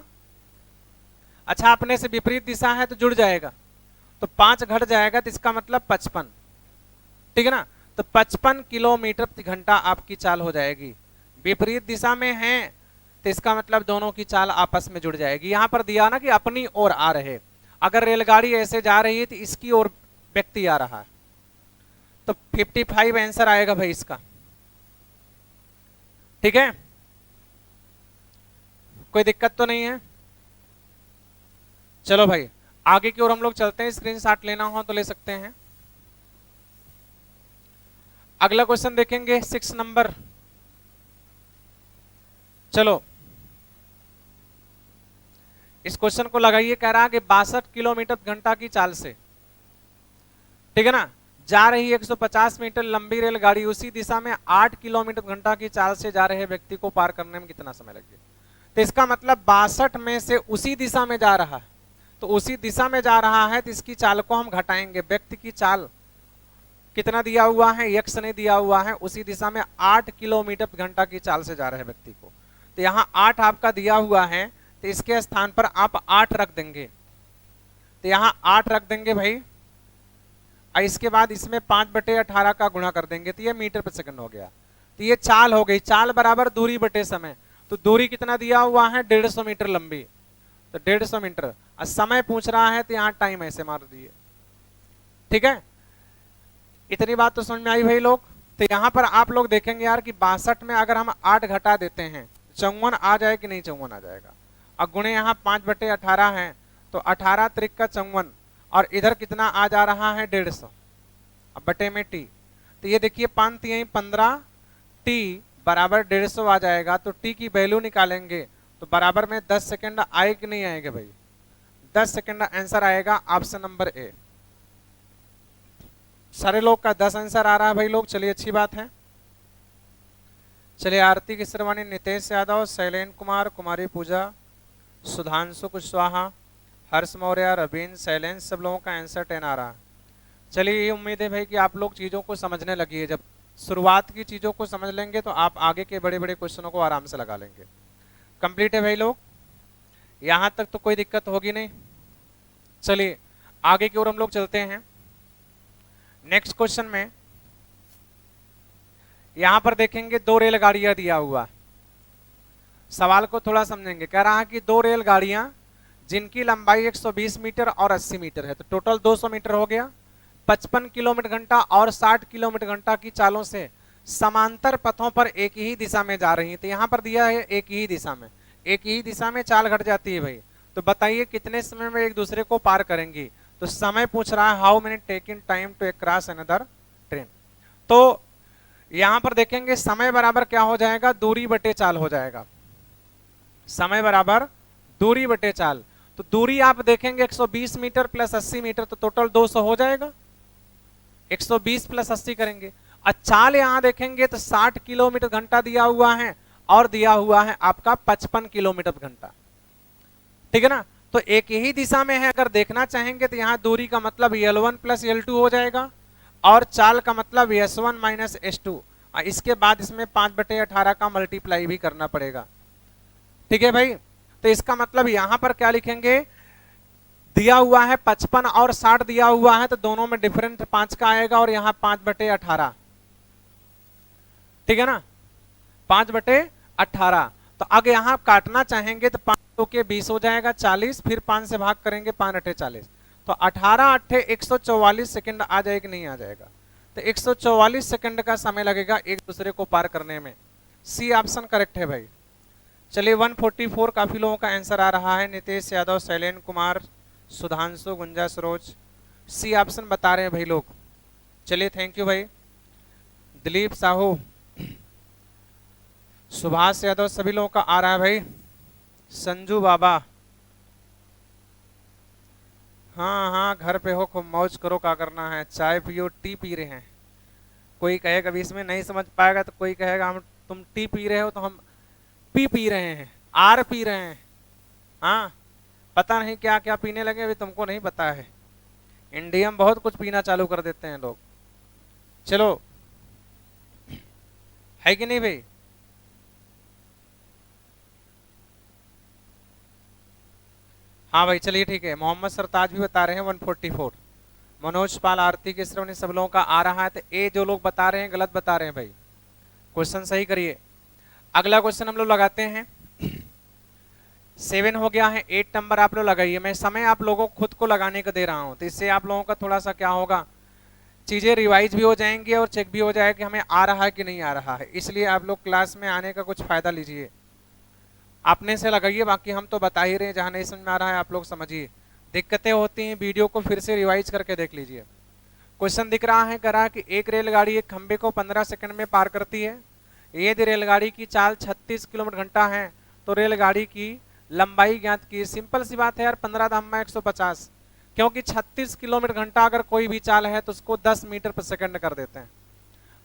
अच्छा अपने से विपरीत दिशा है तो जुड़ जाएगा, तो 5 घट जाएगा, तो इसका मतलब 55, ठीक है ना। तो 55 किलोमीटर प्रति घंटा आपकी चाल हो जाएगी। विपरीत दिशा में है तो इसका मतलब दोनों की चाल आपस में जुड़ जाएगी। यहां पर दिया ना कि अपनी ओर आ रहे, अगर रेलगाड़ी ऐसे जा रही है तो इसकी ओर व्यक्ति आ रहा है, तो 55 आंसर आएगा भाई इसका, ठीक है। कोई दिक्कत तो नहीं है? चलो भाई, आगे की ओर हम लोग चलते हैं। स्क्रीनशॉट लेना हो तो ले सकते हैं। अगला क्वेश्चन देखेंगे 6 नंबर। चलो, इस क्वेश्चन को लगाइए। कह रहा कि 62 किलोमीटर घंटा की चाल से, ठीक है ना, जा रही 150 मीटर लंबी रेलगाड़ी उसी दिशा में 8 किलोमीटर घंटा की चाल से जा रहे व्यक्ति को पार करने में कितना समय लगेगा। तो इसका मतलब 62 में से उसी दिशा में जा रहा है, तो उसी दिशा में जा रहा है तो इसकी चाल को हम घटाएंगे। व्यक्ति की चाल कितना दिया हुआ है, यक्स ने दिया हुआ है, उसी दिशा में 8 किलोमीटर घंटा की चाल से जा रहे हैं व्यक्ति को। तो यहाँ 8 आपका दिया हुआ है, तो इसके स्थान पर आप 8 रख देंगे, तो यहाँ 8 रख देंगे भाई, और इसके बाद इसमें 5/18 का गुणा कर देंगे, तो ये मीटर पर सेकंड हो गया। तो ये चाल हो गई, चाल बराबर दूरी बटे समय। तो दूरी कितना दिया हुआ है, 150 मीटर लंबी, तो 150 मीटर। और समय पूछ रहा है तो यहाँ टाइम ऐसे मार दिए। ठीक है, इतनी बात तो समझ में आई भाई लोग। तो यहाँ पर आप लोग देखेंगे यार कि 62 में अगर हम 8 घटा देते हैं 54 आ जाए कि नहीं, 54 आ जाएगा। और गुणे यहाँ 5/18 है, तो 18 त्रिक का 54, और इधर कितना आ जा रहा है 150, अब बटे में टी। तो ये देखिए 5 3 15, टी बराबर 150 आ जाएगा। तो टी की वैल्यू निकालेंगे तो बराबर में 10 सेकंड आए कि नहीं आएगा भाई, 10 सेकंड आंसर आएगा ऑप्शन नंबर ए। सारे लोग का 10 आंसर आ रहा है भाई लोग, चलिए अच्छी बात है। चलिए आरती किसरवानी, नितेश यादव, शैलेन कुमार, कुमारी पूजा, सुधांशु कुशवाहा, हर्ष मौर्य, रवीन, शैलेन, सब लोगों का आंसर 10 आ रहा है। चलिए ये उम्मीद है भाई कि आप लोग चीज़ों को समझने लगी है। जब शुरुआत की चीज़ों को समझ लेंगे तो आप आगे के बड़े बड़े क्वेश्चनों को आराम से लगा लेंगे। कंप्लीट है भाई लोग, यहाँ तक तो कोई दिक्कत होगी नहीं। चलिए आगे की ओर हम लोग चलते हैं। नेक्स्ट क्वेश्चन में यहां पर देखेंगे 2 रेलगाड़ियां दिया हुआ, सवाल को थोड़ा समझेंगे। कह रहा है कि 2 रेलगाड़ियां जिनकी लंबाई 120 मीटर और 80 मीटर है, तो टोटल 200 मीटर हो गया, 55 किलोमीटर घंटा और 60 किलोमीटर घंटा की चालों से समांतर पथों पर एक ही दिशा में जा रही है। तो यहाँ पर दिया है एक ही दिशा में, एक ही दिशा में चाल घट जाती है भाई। तो बताइए कितने समय में एक दूसरे को पार करेंगी। तो समय पूछ रहा है, how many taking time to cross another train. तो यहां पर देखेंगे समय बराबर क्या हो जाएगा, दूरी बटे चाल हो जाएगा। समय बराबर दूरी बटे चाल। तो दूरी आप देखेंगे 120 मीटर प्लस 80 मीटर, तो टोटल 200 हो जाएगा। 120 प्लस 80 करेंगे। और चाल यहां देखेंगे तो 60 किलोमीटर घंटा दिया हुआ है और दिया हुआ है आपका 55 किलोमीटर घंटा। ठीक है ना, तो एक ही दिशा में है। अगर देखना चाहेंगे तो यहाँ दूरी का मतलब L1 प्लस L2 हो जाएगा, और चाल का मतलब S1 माइनस S2। इसके बाद इसमें 5/18 का मल्टीप्लाई भी करना पड़ेगा। ठीक है भाई, तो इसका मतलब यहां पर क्या लिखेंगे, दिया हुआ है 55 और 60 दिया हुआ है, तो दोनों में डिफरेंस 5 का आएगा, और यहाँ 5/18। ठीक है ना, 5/18। तो अगर यहाँ काटना चाहेंगे तो 5 के 20 हो जाएगा 40, फिर 5 से भाग करेंगे, 5 अठे 40, तो 18 अठे 144 सेकंड आ जाएगा कि नहीं आ जाएगा। तो 144 सेकंड का समय लगेगा एक दूसरे को पार करने में। सी ऑप्शन करेक्ट है भाई। चलिए 144 काफी लोगों का आंसर आ रहा है, नितेश यादव, शैलेन कुमार, सुधांशु, गुंजा, सरोज, सी ऑप्शन बता रहे हैं भाई लोग। चलिए थैंक यू भाई। दिलीप साहू, सुभाष यादव, सभी लोगों का आ रहा है भाई। संजू बाबा, हाँ हाँ घर पे हो, खूब मौज करो, क्या करना है, चाय पियो, टी पी रहे हैं। कोई कहेगा कभी इसमें नहीं समझ पाएगा, तो कोई कहेगा हम तुम टी पी रहे हो तो हम पी रहे हैं, आर पी रहे हैं। हाँ, पता नहीं क्या क्या पीने लगे, अभी तुमको नहीं पता है। इंडिया में बहुत कुछ पीना चालू कर देते हैं लोग। चलो, है कि नहीं भाई। हाँ भाई चलिए ठीक है। मोहम्मद सरताज भी बता रहे हैं 144। मनोज पाल, आरती केसरवनी, सब लोगों का आ रहा है। तो ए जो लोग बता रहे हैं गलत बता रहे हैं भाई, क्वेश्चन सही करिए। अगला क्वेश्चन हम लोग लगाते हैं। 7 हो गया है, 8 नंबर आप लोग लगाइए। मैं समय आप लोगों को खुद को लगाने को दे रहा हूं, तो इससे आप लोगों का थोड़ा सा क्या होगा, चीजें रिवाइज भी हो जाएंगी और चेक भी हो जाएगा कि हमें आ रहा है कि नहीं आ रहा है। इसलिए आप लोग क्लास में आने का कुछ फायदा लीजिए, अपने से लगाइए। बाकी हम तो बता ही रहे हैं, जहां नहीं समझ में आ रहा है आप लोग समझिए। दिक्कतें होती हैं, वीडियो को फिर से रिवाइज करके देख लीजिए। क्वेश्चन दिख रहा है, कह रहा है कि एक रेलगाड़ी एक खंबे को 15 सेकंड में पार करती है। यदि रेलगाड़ी की चाल 36 किलोमीटर घंटा है तो रेलगाड़ी की लंबाई ज्ञात की। सिंपल सी बात है यार, 15 धामा 150, क्योंकि 36 किलोमीटर घंटा अगर कोई भी चाल है तो उसको 10 मीटर पर सेकंड कर देते हैं।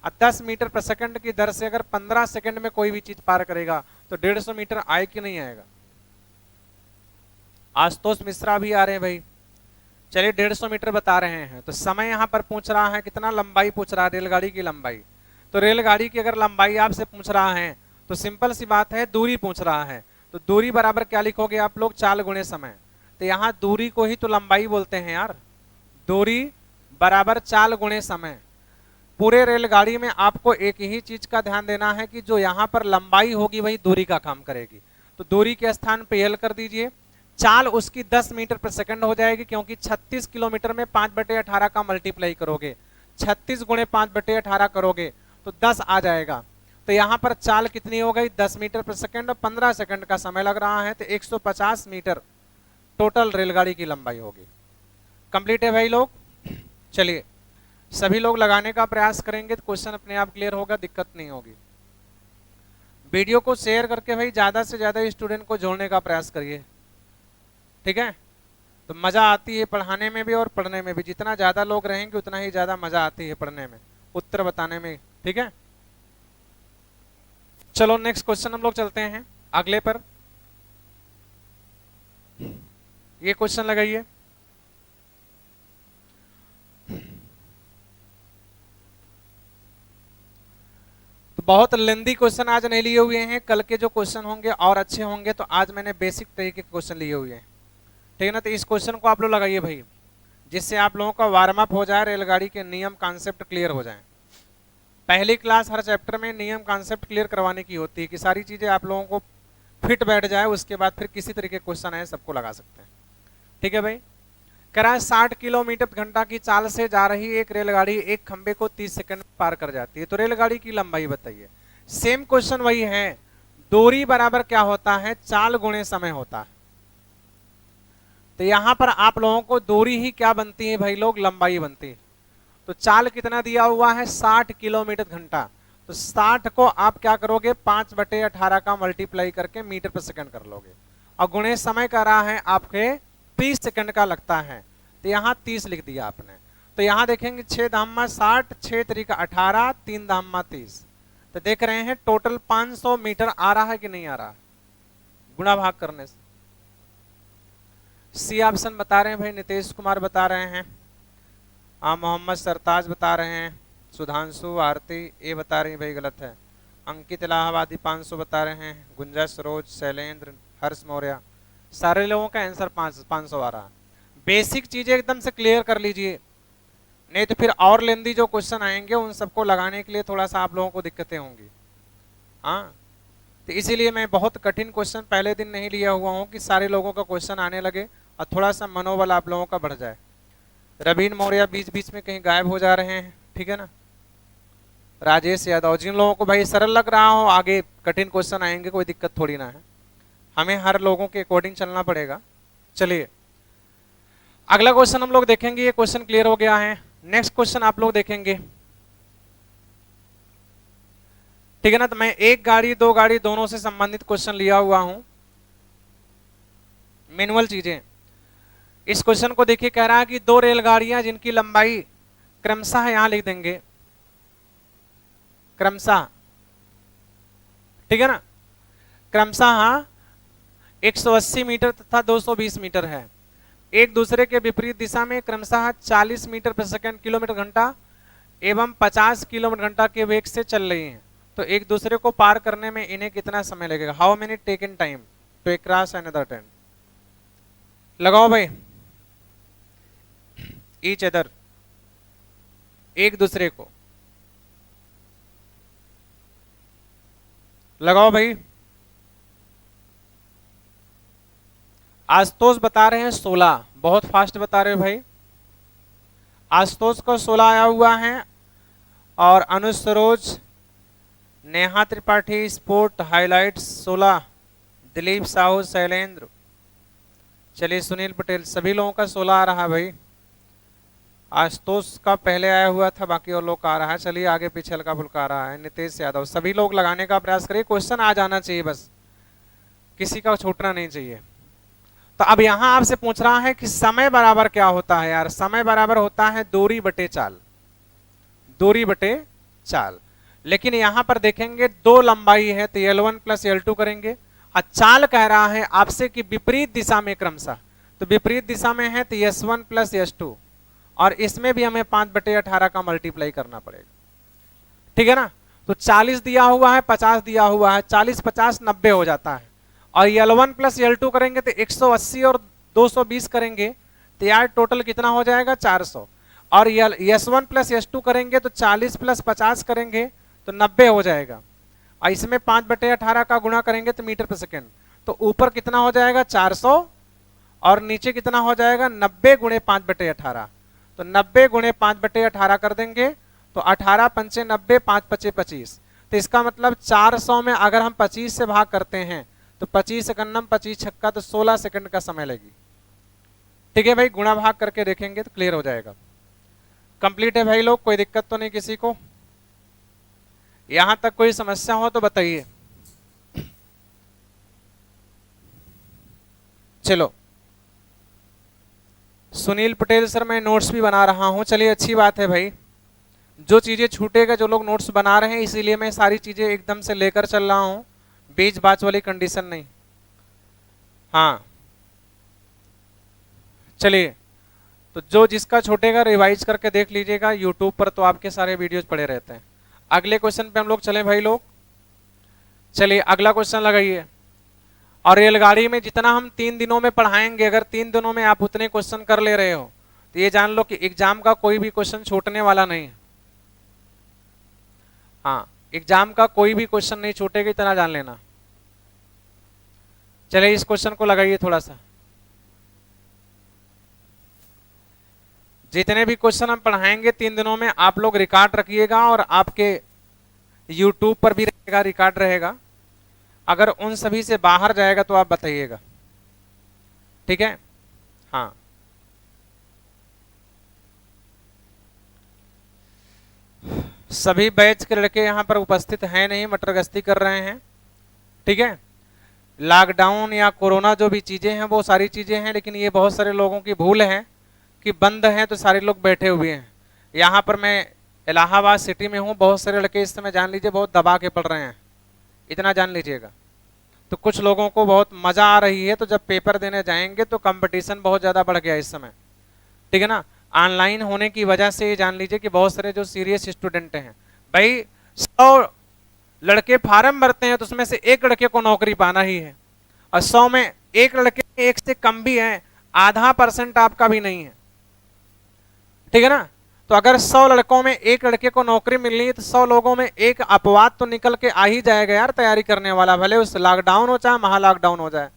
और 10 मीटर प्रति सेकंड की दर से अगर 15 सेकंड में कोई भी चीज पार करेगा तो 150 मीटर आए कि नहीं आएगा। आशुतोष मिश्रा भी आ रहे हैं भाई। चलिए 150 मीटर बता रहे हैं। तो समय यहां पर पूछ रहा है कितना, लंबाई पूछ रहा है, रेलगाड़ी की लंबाई। तो रेलगाड़ी की अगर लंबाई आपसे पूछ रहा है तो सिंपल सी बात है, दूरी पूछ रहा है। तो दूरी बराबर क्या लिखोगे आप लोग, 4 गुणे समय। तो यहाँ दूरी को ही तो लंबाई बोलते हैं यार। दूरी बराबर 4 गुणे समय। पूरे रेलगाड़ी में आपको एक ही चीज का ध्यान देना है कि जो यहाँ पर लंबाई होगी वही दूरी का काम करेगी। तो दूरी के स्थान पे एल कर दीजिए, चाल उसकी 10 मीटर प्रति सेकंड हो जाएगी, क्योंकि 36 किलोमीटर में 5/18 का मल्टीप्लाई करोगे, 36 गुणे 5/18 करोगे तो 10 आ जाएगा। तो यहाँ पर चाल कितनी हो गई, 10 मीटर प्रति सेकंड और 15 सेकंड का समय लग रहा है, तो 150 मीटर टोटल रेलगाड़ी की लंबाई होगी। कंप्लीट है भाई लोग। चलिए सभी लोग लगाने का प्रयास करेंगे तो क्वेश्चन अपने आप क्लियर होगा, दिक्कत नहीं होगी। वीडियो को शेयर करके भाई ज्यादा से ज्यादा स्टूडेंट को जोड़ने का प्रयास करिए, ठीक है। तो मजा आती है पढ़ाने में भी और पढ़ने में भी। जितना ज्यादा लोग रहेंगे उतना ही ज्यादा मजा आती है पढ़ने में, उत्तर बताने में, ठीक है। चलो नेक्स्ट क्वेश्चन हम लोग चलते हैं अगले पर। ये क्वेश्चन लगाइए। तो बहुत लेंदी क्वेश्चन आज नहीं लिए हुए हैं, कल के जो क्वेश्चन होंगे और अच्छे होंगे। तो आज मैंने बेसिक तरीके के क्वेश्चन लिए हुए हैं, ठीक है ना। तो इस क्वेश्चन को आप लोग लगाइए भाई, जिससे आप लोगों का वार्म अप हो जाए, रेलगाड़ी के नियम कॉन्सेप्ट क्लियर हो जाए। पहली क्लास हर चैप्टर में नियम कॉन्सेप्ट क्लियर करवाने की होती है कि सारी चीजें आप लोगों को फिट बैठ जाए, उसके बाद फिर किसी तरीके के क्वेश्चन आए सबको लगा सकते हैं, ठीक है भाई। कह रहा है 60 किलोमीटर घंटा की चाल से जा रही एक रेलगाड़ी एक खंबे को 30 सेकंड में पार कर जाती है। तो रेलगाड़ी की लंबाई बताइए। सेम क्वेश्चन वही है, दूरी बराबर क्या होता है, चाल गुणे समय होता है। तो यहां पर आप लोगों को दूरी ही क्या बनती है भाई लोग, लंबाई बनती है। तो चाल कितना दिया हुआ है, 60 किलोमीटर घंटा। तो 60 को आप क्या करोगे, 5/18 का मल्टीप्लाई करके मीटर पर सेकंड कर लोगे, और गुणे समय कर रहा है आपके 30 सेकंड का लगता है। तो यहाँ 30 लिख दिया आपने। तो यहाँ देखेंगे 6 धामा 60, 6 तरीका 18, 3 धामा 30। तो देख रहे हैं टोटल 500 मीटर आ रहा है कि नहीं आ रहा, गुणा भाग करने से। सी ऑप्शन बता रहे हैं भाई, नितेश कुमार बता रहे हैं, मोहम्मद सरताज बता रहे हैं, सुधांशु आरती ए बता रही भाई गलत है, अंकित इलाहाबादी 500 बता रहे हैं, गुंजा सरोज, शैलेंद्र, हर्ष मौर्य, सारे लोगों का आंसर 500 आ रहा है। बेसिक चीजें एकदम से क्लियर कर लीजिए, नहीं तो फिर और लेंदी जो क्वेश्चन आएंगे उन सबको लगाने के लिए थोड़ा सा आप लोगों को दिक्कतें होंगी। हाँ, तो इसीलिए मैं बहुत कठिन क्वेश्चन पहले दिन नहीं लिया हुआ हूँ कि सारे लोगों का क्वेश्चन आने लगे और थोड़ा सा मनोबल आप लोगों का बढ़ जाए। रवीन मौर्य बीच बीच में कहीं गायब हो जा रहे हैं, ठीक है ना। राजेश यादव, जिन लोगों को भाई सरल लग रहा हो आगे कठिन क्वेश्चन आएंगे, कोई दिक्कत थोड़ी ना है, हमें हर लोगों के अकॉर्डिंग चलना पड़ेगा। चलिए अगला क्वेश्चन हम लोग देखेंगे, ये क्वेश्चन क्लियर हो गया है। नेक्स्ट क्वेश्चन आप लोग देखेंगे, ठीक है ना। तो मैं एक गाड़ी दो गाड़ी दोनों से संबंधित क्वेश्चन लिया हुआ हूं, मैनुअल चीजें। इस क्वेश्चन को देखिए, कह रहा है कि 2 रेलगाड़ियां जिनकी लंबाई क्रमशः, यहां लिख देंगे क्रमशः, ठीक है ना, क्रमशः 180 मीटर तथा 220 मीटर है, एक दूसरे के विपरीत दिशा में क्रमशः 40 मीटर प्रति सेकंड किलोमीटर घंटा एवं 50 किलोमीटर घंटा के वेग से चल रही हैं। तो एक दूसरे को पार करने में इन्हें कितना समय लगेगा, how many taken time to cross another train. लगाओ भाई, ईच अदर, एक दूसरे को लगाओ भाई। आशुतोष बता रहे हैं 16, बहुत फास्ट बता रहे हो भाई। आशुतोष को 16 आया हुआ है, और अनुज सरोज, नेहा त्रिपाठी, स्पोर्ट हाइलाइट्स 16, दिलीप साहू, शैलेंद्र, चलिए सुनील पटेल, सभी लोगों का 16 आ रहा है भाई। आशुतोष का पहले आया हुआ था, बाकी और लोग का आ रहा है। चलिए आगे पीछे हल्का फुल्का आ रहा है। नितेश यादव, सभी लोग लगाने का प्रयास करिए, क्वेश्चन आ जाना चाहिए, बस किसी का छूटना नहीं चाहिए। तो अब यहां आपसे पूछ रहा है कि समय बराबर क्या होता है यार, समय बराबर होता है दूरी बटे चाल, दूरी बटे चाल। लेकिन यहां पर देखेंगे दो लंबाई है तो L1 प्लस L2 करेंगे, और चाल कह रहा है आपसे कि विपरीत दिशा में क्रमशः, तो विपरीत दिशा में है तो S1 प्लस S2, और इसमें भी हमें 5/18 का मल्टीप्लाई करना पड़ेगा, ठीक है ना। तो 40 दिया हुआ है, 50 दिया हुआ है, 40 50 90 हो जाता है, और L1 प्लस L2 करेंगे तो 180 और 220 करेंगे तो यार टोटल कितना हो जाएगा 400, और S1 प्लस S2 करेंगे तो 40 प्लस 50 करेंगे तो 90 हो जाएगा, और इसमें 5/18 का गुणा करेंगे तो मीटर पर सेकेंड, तो ऊपर कितना हो जाएगा 400 और नीचे कितना हो जाएगा 90 गुणे 5/18, तो 90 गुणे 5/18 कर देंगे तो 18 पंचे 90, 5 पचे 25, तो इसका मतलब 400 में अगर हम 25 से भाग करते हैं तो 25 सेकंड 25 छक्का तो 16 सेकंड का समय लगेगी, ठीक है भाई। गुणा भाग करके देखेंगे तो क्लियर हो जाएगा। कंप्लीट है भाई लोग, कोई दिक्कत तो नहीं किसी को, यहां तक कोई समस्या हो तो बताइए। चलो सुनील पटेल सर मैं नोट्स भी बना रहा हूं, चलिए अच्छी बात है भाई। जो चीजें छूटेगा, जो लोग नोट्स बना रहे हैं, इसीलिए मैं सारी चीजें एकदम से लेकर चल रहा हूं, बीच बाच वाली कंडीशन नहीं। हाँ चलिए, तो जो जिसका छूटेगा रिवाइज करके देख लीजिएगा, यूट्यूब पर तो आपके सारे वीडियोज पड़े रहते हैं। अगले क्वेश्चन पे हम लोग चलें भाई लोग, चलिए अगला क्वेश्चन लगाइए। और रेलगाड़ी में जितना हम 3 दिनों में पढ़ाएंगे, अगर 3 दिनों में आप उतने क्वेश्चन कर ले रहे हो तो ये जान लो कि एग्जाम का कोई भी क्वेश्चन छूटने वाला नहीं है। हाँ, एग्जाम का कोई भी क्वेश्चन नहीं छूटेगा, इतना जान लेना। चलिए इस क्वेश्चन को लगाइए थोड़ा सा। जितने भी क्वेश्चन हम पढ़ाएंगे 3 दिनों में आप लोग रिकॉर्ड रखिएगा, और आपके यूट्यूब पर भी रहेगा, रिकॉर्ड रहेगा। अगर उन सभी से बाहर जाएगा तो आप बताइएगा, ठीक है। हाँ सभी बैच के लड़के यहाँ पर उपस्थित हैं नहीं, मटर गश्ती कर रहे हैं, ठीक है। लॉकडाउन या कोरोना जो भी चीजें हैं वो सारी चीजें हैं, लेकिन ये बहुत सारे लोगों की भूल है कि बंद है तो सारे लोग बैठे हुए हैं। यहाँ पर मैं इलाहाबाद सिटी में हूँ, बहुत सारे लड़के इस समय जान लीजिए बहुत दबा के पढ़ रहे हैं, इतना जान लीजिएगा। तो कुछ लोगों को बहुत मजा आ रही है, तो जब पेपर देने जाएंगे तो कंपटीशन बहुत ज्यादा बढ़ गया इस समय, ठीक है ना। ऑनलाइन होने की वजह से जान लीजिए कि बहुत सारे जो सीरियस स्टूडेंट हैं भाई, 100 लड़के फार्म भरते हैं तो उसमें से एक लड़के को नौकरी पाना ही है, और 100 में एक लड़के एक से कम भी है, आधा % आपका भी नहीं है, ठीक है ना। तो अगर 100 लड़कों में एक लड़के को नौकरी मिलनी है तो 100 लोगों में एक अपवाद तो निकल के आ ही जाएगा यार, तैयारी करने वाला, भले उस लॉकडाउन हो चाहे महा लॉकडाउन हो जाए,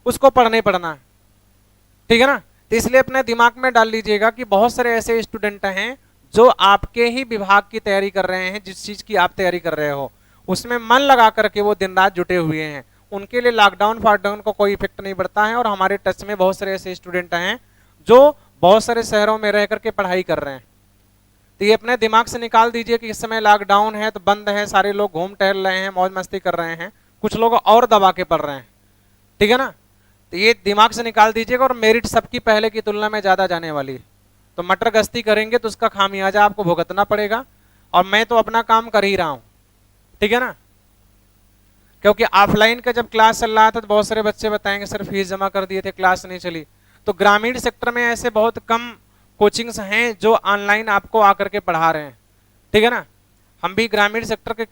उसको पढ़ना ही पढ़ना है, ठीक है ना। तो इसलिए अपने दिमाग में डाल लीजिएगा कि बहुत सारे ऐसे स्टूडेंट हैं जो आपके ही विभाग की तैयारी कर रहे हैं, जिस चीज की आप तैयारी कर रहे हो उसमें मन लगा करके वो दिन रात जुटे हुए हैं, उनके लिए लॉकडाउन फाकडाउन को कोई इफेक्ट नहीं पड़ता है। और हमारे टच में बहुत सारे ऐसे स्टूडेंट हैं जो बहुत सारे शहरों में रह करके पढ़ाई कर रहे हैं। तो ये अपने दिमाग से निकाल दीजिए कि इस समय लॉकडाउन है तो बंद है, सारे लोग घूम टहल रहे हैं, मौज मस्ती कर रहे हैं, कुछ लोग और दबा के पढ़ रहे हैं, ठीक है ना। तो ये दिमाग से निकाल दीजिएगा, और मेरिट सबकी पहले की तुलना में ज्यादा जाने वाली है, तो मटर गश्ती करेंगे तो उसका खामियाजा आपको भुगतना पड़ेगा। और मैं तो अपना काम कर ही रहा हूं, ठीक है ना। क्योंकि ऑफलाइन का जब क्लास चल रहा था तो बहुत सारे बच्चे बताएंगे सर फीस जमा कर दिए थे, क्लास नहीं चली। तो ग्रामीण सेक्टर में ऐसे बहुत कम कोचिंग्स हैं जो ऑनलाइन आपको आकर के पढ़ा रहे हैं, ठीक है ना। हम भी ग्रामीण सेक्टर के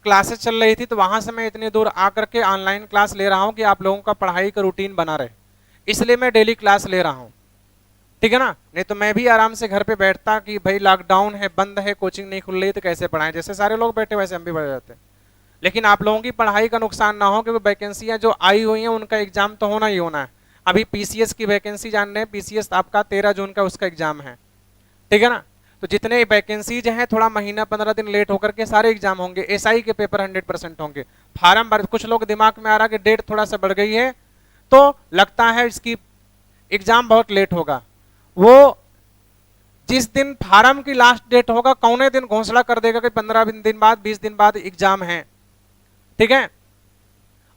क्लासेस चल रही थी तो वहां से मैं इतनी दूर आकर के ऑनलाइन क्लास ले रहा हूं कि आप लोगों का पढ़ाई का रूटीन बना रहे, इसलिए मैं डेली क्लास ले रहा हूं, ठीक है ना। नहीं तो मैं भी आराम से घर पे बैठता कि भाई लॉकडाउन है, बंद है, कोचिंग नहीं खुल रही तो कैसे पढ़ाएं, जैसे सारे लोग बैठे वैसे हम भी बैठ जाते। लेकिन आप लोगों की पढ़ाई का नुकसान ना हो, क्योंकि वैकेंसियां जो आई हुई हैं उनका एग्जाम तो होना ही होना है। अभी पीसीएस की वैकेंसी जान रहे हैं, पीसीएस आपका 13 जून का उसका एग्जाम है, ठीक है ना। तो जितने वैकेंसीज हैं थोड़ा महीना 15 दिन लेट होकर के सारे एग्जाम होंगे। एसआई के पेपर 100% होंगे। फार्म भर, कुछ लोग दिमाग में आ रहा कि डेट थोड़ा सा बढ़ गई है तो लगता है इसकी एग्जाम बहुत लेट होगा। वो जिस दिन फार्म की लास्ट डेट होगा कौने दिन घोषणा कर देगा कि 15 दिन बाद 20 दिन बाद एग्जाम है, ठीक है।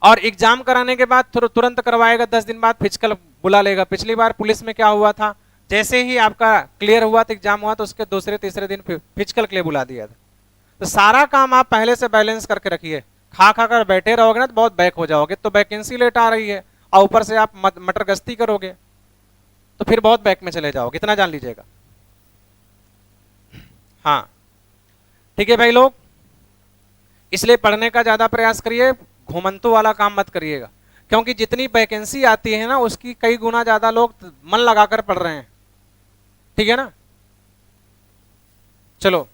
और एग्जाम कराने के बाद तुरंत करवाएगा, 10 दिन बाद फिजिकल बुला लेगा। पिछली बार पुलिस में क्या हुआ था, जैसे ही आपका क्लियर हुआ तो एग्जाम हुआ तो उसके दूसरे तीसरे दिन फिजिकल के लिए बुला दिया था। तो सारा काम आप पहले से बैलेंस करके रखिए। खा खा कर बैठे रहोगे ना तो बहुत बैक हो जाओगे, तो वैकेंसी लेट आ रही है और ऊपर से आप मटर गश्ती करोगे तो फिर बहुत बैक में चले जाओगे, इतना जान लीजिएगा। हाँ ठीक है भाई लोग, इसलिए पढ़ने का ज्यादा प्रयास करिए, घुमंतु वाला काम मत करिएगा, क्योंकि जितनी वैकेंसी आती है ना उसकी कई गुना ज्यादा लोग मन लगाकर पढ़ रहे हैं, ठीक है ना। चलो,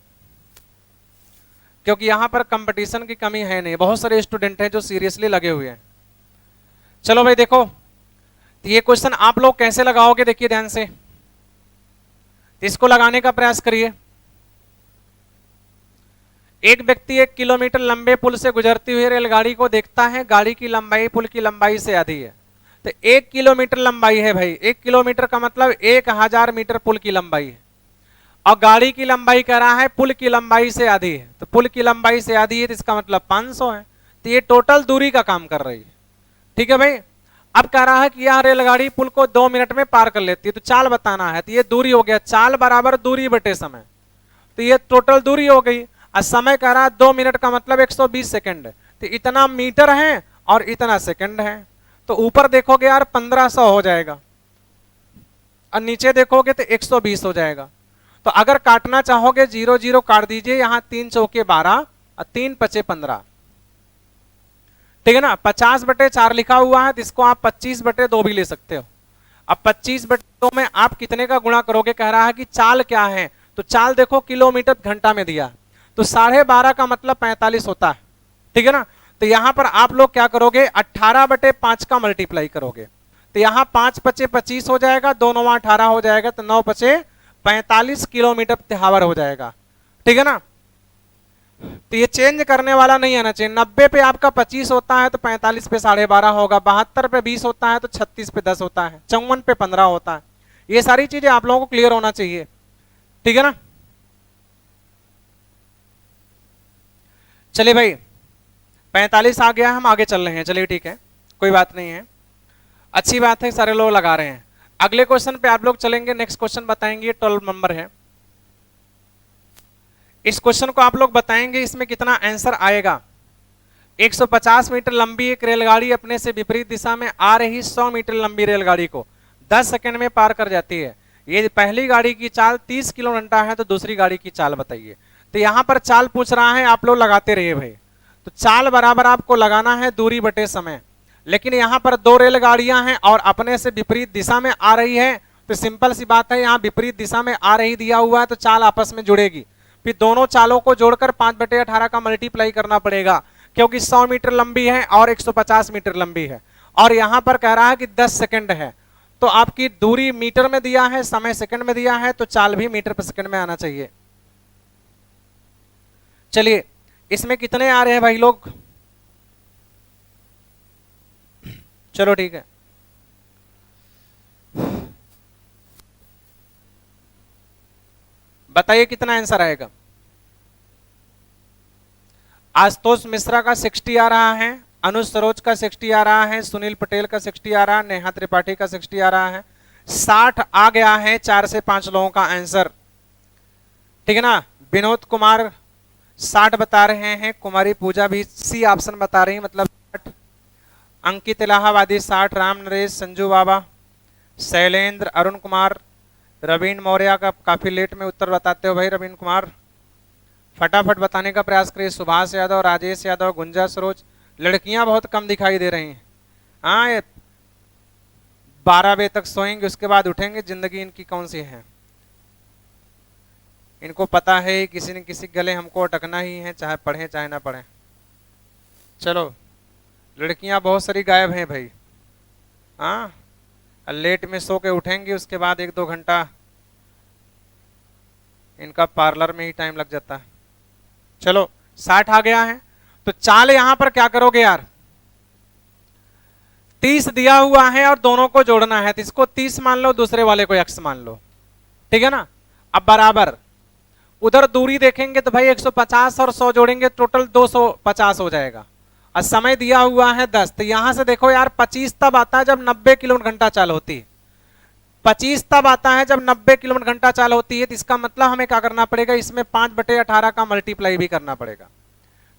क्योंकि यहां पर कंपटीशन की कमी है नहीं, बहुत सारे स्टूडेंट हैं जो सीरियसली लगे हुए हैं। चलो भाई देखो, तो ये क्वेश्चन आप लोग कैसे लगाओगे, देखिए ध्यान से, इसको लगाने का प्रयास करिए। एक व्यक्ति 1 किलोमीटर लंबे पुल से गुजरती हुई रेलगाड़ी को देखता है, गाड़ी की लंबाई पुल की लंबाई से आधी है। तो 1 किलोमीटर लंबाई है भाई, 1 किलोमीटर का मतलब 1000 मीटर पुल की लंबाई है, और गाड़ी की लंबाई कह रहा है पुल की लंबाई से आधी है, तो पुल की लंबाई से आधी है तो इसका मतलब 500 है, तो ये टोटल दूरी का काम कर रही है, ठीक है भाई। अब कह रहा है कि यह रेलगाड़ी पुल को 2 मिनट में पार कर लेती है, तो चाल बताना है, तो ये दूरी हो गया, चाल बराबर दूरी बटे समय, तो ये टोटल दूरी हो गई। और समय कह रहा है 2 मिनट का मतलब 120 सेकंड, तो इतना मीटर है और इतना सेकंड है, तो ऊपर देखोगे यार 1500 हो जाएगा और नीचे देखोगे तो 120 हो जाएगा। तो अगर काटना चाहोगे 0 0 काट दीजिए, यहां 3 चौके 12 और 3 पचे 15, ठीक है ना। 50/4 लिखा हुआ है, तो इसको आप 25/2 भी ले सकते हो। अब 25/2 में आप कितने का गुणा करोगे, कह रहा है कि चाल क्या है, तो चाल देखो किलोमीटर घंटा में दिया, तो 12.5 का मतलब 45 होता है, ठीक है ना। तो यहां पर आप लोग क्या करोगे, 18/5 का मल्टीप्लाई करोगे, तो यहां 5 पचे 25 हो जाएगा, 2 9 18 हो जाएगा, तो 9 पचे 45 किलोमीटर प्रति आवर हो जाएगा, ठीक है ना। तो ये चेंज करने वाला नहीं आना चाहिए। 90 पे आपका 25 होता है तो 45 पे 12.5 होगा, 72 पे 20 होता है तो 36 पे 10 होता है, 54 पे 15 होता है। ये सारी चीजें आप लोगों को क्लियर होना चाहिए, ठीक है ना। चलिए भाई 45 आ गया, हम आगे चल रहे हैं, चलिए ठीक है, कोई बात नहीं है, अच्छी बात है, सारे लोग लगा रहे हैं। अगले क्वेश्चन पे आप लोग चलेंगे, नेक्स्ट क्वेश्चन बताएंगे, 12 नंबर है। इस क्वेश्चन को आप लोग बताएंगे, इसमें कितना आंसर आएगा। 150 मीटर लंबी एक रेलगाड़ी अपने से विपरीत दिशा में आ रही 100 मीटर लंबी रेलगाड़ी को 10 सेकंड में पार कर जाती है। ये पहली गाड़ी की चाल 30 किलो घंटा है, तो दूसरी गाड़ी की चाल बताइए। तो यहां पर चाल पूछ रहा है, आप लोग लगाते रहिए भाई। तो चाल बराबर आपको लगाना है दूरी बटे समय, लेकिन यहां पर 2 रेलगाड़ियां हैं और अपने से विपरीत दिशा में आ रही है, तो सिंपल सी बात है, यहां विपरीत दिशा में आ रही दिया हुआ है तो चाल आपस में जुड़ेगी, फिर दोनों चालों को जोड़कर 5/18 का मल्टीप्लाई करना पड़ेगा, क्योंकि 100 मीटर लंबी है और 150 मीटर लंबी है, और यहां पर कह रहा है कि 10 सेकंड है, तो आपकी दूरी मीटर में दिया है, समय सेकंड में दिया है, तो चाल भी मीटर पर सेकंड में आना चाहिए। चलिए इसमें कितने आ रहे हैं भाई लोग, चलो ठीक है, बताइए कितना आंसर आएगा। आशुतोष मिश्रा का 60 आ रहा है, अनुज सरोज का 60 आ रहा है, सुनील पटेल का 60 आ रहा है, नेहा त्रिपाठी का 60 आ रहा है, 60 आ गया है 4 से 5 लोगों का आंसर, ठीक है ना। विनोद कुमार 60 बता रहे हैं, कुमारी पूजा भी सी ऑप्शन बता रही है, मतलब 60, अंकित इलाहाबादी 60, राम नरेश, संजू बाबा, शैलेंद्र, अरुण कुमार, रवीन मौर्य का काफी लेट में उत्तर बताते हो भाई रवीन कुमार, फटाफट बताने का प्रयास करिए। सुभाष यादव, राजेश यादव, गुंजा सरोज, लड़कियां बहुत कम दिखाई दे रही हैं। हाँ, ये 12 बजे तक सोएंगे, उसके बाद उठेंगे, जिंदगी इनकी कौन सी है, इनको पता है किसी न किसी गले हमको अटकना ही है, चाहे पढ़े चाहे ना पढ़े। चलो लड़कियां बहुत सारी गायब हैं भाई, हाँ, लेट में सो के उठेंगे, उसके बाद 1-2 घंटा इनका पार्लर में ही टाइम लग जाता है। चलो 60 आ गया है, तो चाल यहां पर क्या करोगे यार, 30 दिया हुआ है और दोनों को जोड़ना है, तो इसको 30 मान लो, दूसरे वाले को x मान लो, ठीक है ना। अब बराबर उधर दूरी देखेंगे तो भाई 150 और 100 जोड़ेंगे, टोटल 250 हो जाएगा, और समय दिया हुआ है 10, तो यहां से देखो यार 25 तब आता है जब 90 किलोमीटर घंटा चाल होती है, 25 तब आता है जब 90 किलोमीटर घंटा चाल होती है, तो इसका मतलब हमें क्या करना पड़ेगा, इसमें 5/18 का मल्टीप्लाई भी करना पड़ेगा,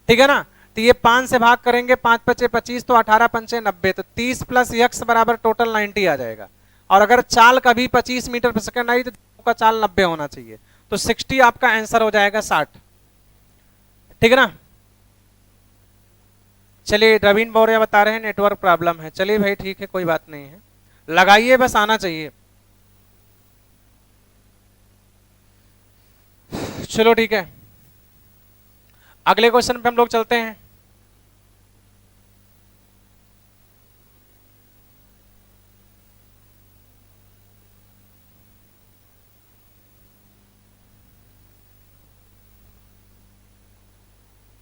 ठीक है ना। तो ये 5 से भाग करेंगे, 5 पचे 25, तो 18 पंचे 90, तो 30 प्लस यक्स बराबर टोटल 90 आ जाएगा। और अगर चाल कभी 25 मीटर पर सेकंड आई तो का चाल 90 होना चाहिए, तो 60 आपका आंसर हो जाएगा 60, ठीक है ना। चलिए रवीन बौरिया बता रहे हैं नेटवर्क प्रॉब्लम है, चलिए भाई ठीक है, कोई बात नहीं है, लगाइए बस आना चाहिए। चलो ठीक है, अगले क्वेश्चन पे हम लोग चलते हैं।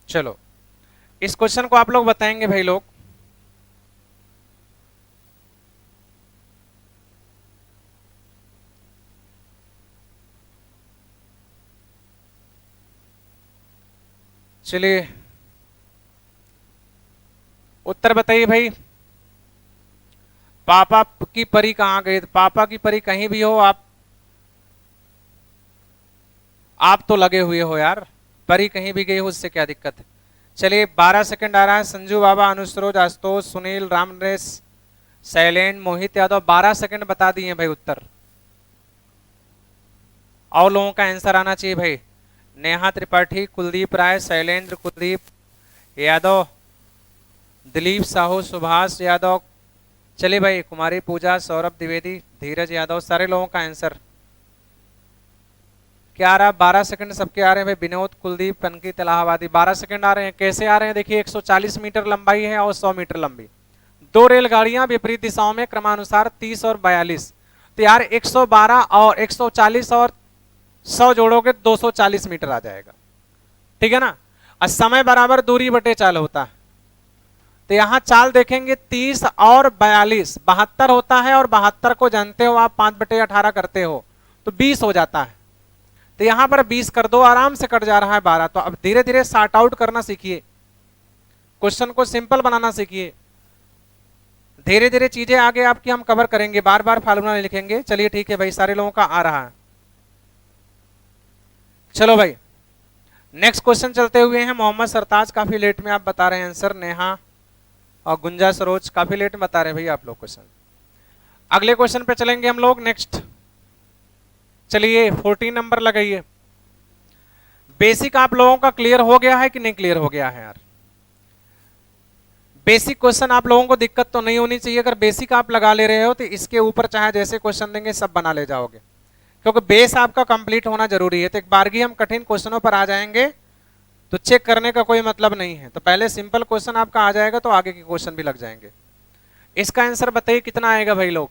चलो इस क्वेश्चन को आप लोग बताएंगे भाई लोग। चलिए उत्तर बताइए भाई। पापा की परी कहां गई, पापा की परी कहीं भी हो आप तो लगे हुए हो यार, परी कहीं भी गई हो उससे क्या दिक्कत है। चलिए 12 सेकंड आ रहा है, संजू बाबा, अनुसरोज, आशुतोष, सुनील, रामनरेश, शैलेन, मोहित यादव 12 सेकंड बता दिए भाई उत्तर, और लोगों का आंसर आना चाहिए भाई। नेहा त्रिपाठी, कुलदीप राय, शैलेंद्र, कुलदीप यादव, दिलीप साहू, सुभाष यादव, चलिए भाई कुमारी पूजा, सौरभ द्विवेदी, धीरज यादव, सारे लोगों का आंसर क्या आ रहा है। 12 सेकंड सबके आ रहे हैं भाई, विनोद, कुलदीप, अंकित, इलाहाबादी 12 सेकंड आ रहे हैं। कैसे आ रहे हैं देखिए, 140 मीटर लंबाई है और 100 मीटर लंबी, दो रेलगाड़ियां विपरीत दिशाओं में क्रमानुसार 30 और 42, तो यार 112 और 140 और 100 जोड़ोगे 240 मीटर आ जाएगा, ठीक है ना। और समय बराबर दूरी बटे चाल होता है, तो यहां चाल देखेंगे 30 और 42 72 होता है, और 72 को जानते हो आप 5/18 करते हो तो 20 हो जाता है, तो यहां पर 20 कर दो, आराम से कट जा रहा है 12। तो अब धीरे धीरे सॉर्ट आउट करना सीखिए, क्वेश्चन को सिंपल बनाना सीखिए, धीरे धीरे चीजें आगे आपकी हम कवर करेंगे, बार बार फार्मूला नहीं लिखेंगे। चलिए ठीक है भाई, सारे लोगों का आ रहा है। चलो भाई नेक्स्ट क्वेश्चन चलते हुए हैं। मोहम्मद सरताज काफी लेट में आप बता रहे हैं आंसर, नेहा और गुंजा सरोज काफी लेट में बता रहे हैं भाई आप लोग क्वेश्चन। अगले क्वेश्चन पे चलेंगे हम लोग नेक्स्ट। चलिए 14 नंबर लगाइए। बेसिक आप लोगों का क्लियर हो गया है कि नहीं क्लियर हो गया है यार। बेसिक क्वेश्चन आप लोगों को दिक्कत तो नहीं होनी चाहिए, अगर बेसिक आप लगा ले रहे हो तो इसके ऊपर चाहे जैसे क्वेश्चन देंगे सब बना ले जाओगे, क्योंकि बेस आपका कंप्लीट होना जरूरी है। तो एक बारगी हम कठिन क्वेश्चनों पर आ जाएंगे तो चेक करने का कोई मतलब नहीं है, तो पहले सिंपल क्वेश्चन आपका आ जाएगा तो आगे के क्वेश्चन भी लग जाएंगे। इसका आंसर बताइए कितना आएगा भाई लोग।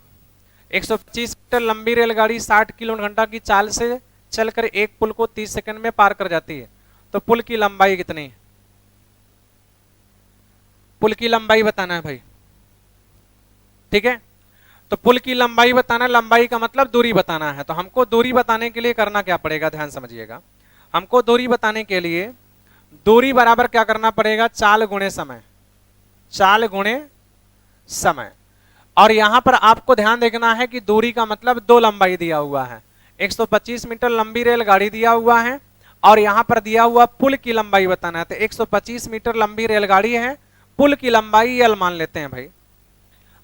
125 मीटर लंबी रेलगाड़ी 60 किलोमीटर घंटा की चाल से चलकर एक पुल को 30 सेकंड में पार कर जाती है, तो पुल की लंबाई कितनी है, पुल की लंबाई बताना है भाई, ठीक है। तो पुल की लंबाई बताना, लंबाई का मतलब दूरी बताना है, तो हमको दूरी बताने के लिए करना क्या पड़ेगा, ध्यान समझिएगा। हमको दूरी बताने के लिए दूरी बराबर क्या करना पड़ेगा, चाल गुणे समय, चाल गुणे समय। और यहां पर आपको ध्यान देखना है कि दूरी का मतलब दो लंबाई दिया हुआ है, 125 मीटर लंबी रेलगाड़ी दिया हुआ है और यहां पर दिया हुआ पुल की लंबाई बताना है। तो 125 मीटर लंबी रेलगाड़ी है, पुल की लंबाई एल मान लेते हैं भाई।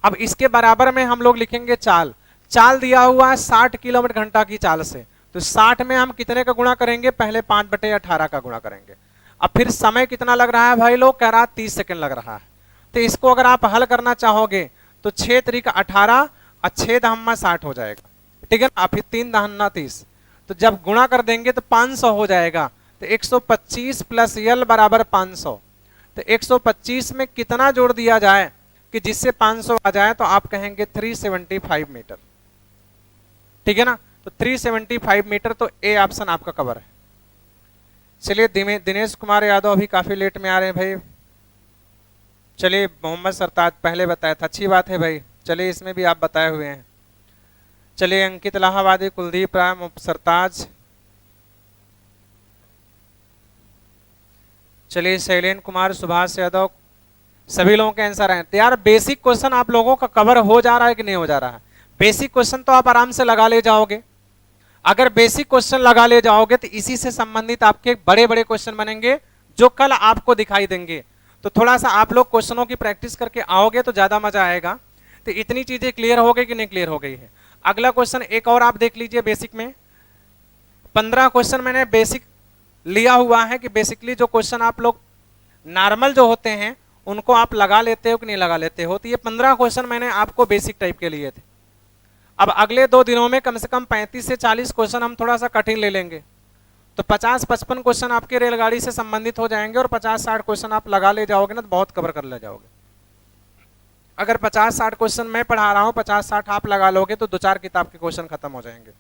अब इसके बराबर में हम लोग लिखेंगे चाल, चाल दिया हुआ है 60 किलोमीटर घंटा की चाल से, तो 60 में हम कितने का गुणा करेंगे, पहले 5/18 का गुणा करेंगे। अब फिर समय कितना लग रहा है भाई लोग, कह रहा 30 सेकंड लग रहा है। तो इसको अगर आप हल करना चाहोगे तो 6 3 18 और 6 दहम्मा 60 हो जाएगा, ठीक है ना। फिर 3 दहन्ना 30, तो जब गुणा कर देंगे तो 500 हो जाएगा। तो 125 प्लस यल बराबर 500, तो 125 में कितना जोड़ दिया जाए कि जिससे 500 आ जाए, तो आप कहेंगे 375 मीटर, ठीक है ना। तो 375 मीटर, तो ए ऑप्शन आपका कवर है। चलिए दिनेश कुमार यादव अभी काफी लेट में आ रहे हैं भाई। चलिए मोहम्मद सरताज पहले बताया था, अच्छी बात है भाई, चलिए इसमें भी आप बताए हुए हैं। चलिए अंकित इलाहाबादी, कुलदीप राय, सरताज, चलिए शैलेन कुमार, सुभाष यादव, सभी लोगों के आंसर आए। तो यार बेसिक क्वेश्चन आप लोगों का कवर हो जा रहा है कि नहीं हो जा रहा है। बेसिक क्वेश्चन तो आप आराम से लगा ले जाओगे। अगर बेसिक क्वेश्चन लगा ले जाओगे तो इसी से संबंधित आपके बड़े बड़े क्वेश्चन बनेंगे जो कल आपको दिखाई देंगे। तो थोड़ा सा आप लोग क्वेश्चनों की प्रैक्टिस करके आओगे तो ज्यादा मजा आएगा। तो इतनी चीजें क्लियर हो गई कि नहीं क्लियर हो गई है? अगला क्वेश्चन एक और आप देख लीजिए। बेसिक में 15 क्वेश्चन मैंने बेसिक लिया हुआ है कि बेसिकली जो क्वेश्चन आप लोग नॉर्मल जो होते हैं उनको आप लगा लेते हो कि नहीं लगा लेते हो। तो ये 15 क्वेश्चन मैंने आपको बेसिक टाइप के लिए थे। अब अगले 2 दिनों में कम से कम 35 से 40 क्वेश्चन हम थोड़ा सा कठिन ले लेंगे। तो 50-55 क्वेश्चन आपके रेलगाड़ी से संबंधित हो जाएंगे और 50-60 क्वेश्चन आप लगा ले जाओगे ना तो बहुत कवर कर ले जाओगे। अगर 50-60 क्वेश्चन मैं पढ़ा रहा हूं, 50-60 आप लगा लोगे तो 2-4 किताब के क्वेश्चन खत्म हो जाएंगे।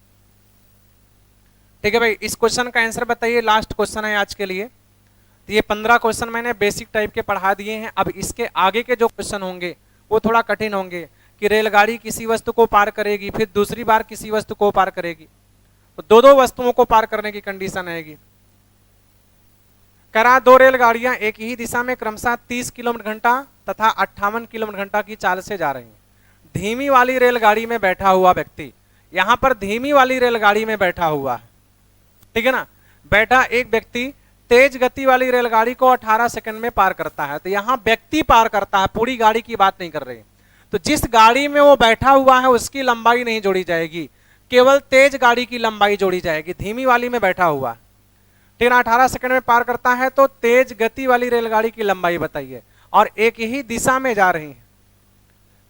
ठीक है भाई, इस क्वेश्चन का आंसर बताइए। लास्ट क्वेश्चन है आज के लिए। तो ये 15 क्वेश्चन मैंने बेसिक टाइप के पढ़ा दिए हैं। अब इसके आगे के जो क्वेश्चन होंगे वो थोड़ा कठिन होंगे कि रेलगाड़ी किसी वस्तु को पार करेगी, फिर दूसरी बार किसी वस्तु को पार करेगी, तो दो वस्तुओं को पार करने की कंडीशन आएगी। करा 2 रेलगाड़ियां एक ही दिशा में क्रमशः 30 किलोमीटर घंटा तथा 58 किलोमीटर घंटा की चाल से जा रही हैं। धीमी वाली रेलगाड़ी में बैठा हुआ व्यक्ति, यहां पर धीमी वाली रेलगाड़ी में बैठा हुआ है, ठीक है ना, बैठा एक व्यक्ति तेज गति वाली रेलगाड़ी को 18 सेकंड में पार करता है। तो यहां व्यक्ति पार करता है, पूरी गाड़ी की बात नहीं कर रही। तो जिस गाड़ी में वो बैठा हुआ है उसकी लंबाई नहीं जोड़ी जाएगी, केवल तेज गाड़ी की लंबाई जोड़ी जाएगी। धीमी वाली में बैठा हुआ, ठीक है, 18 सेकंड में पार करता है। तो तेज गति वाली रेलगाड़ी की लंबाई बताइए, और एक ही दिशा में जा रही है,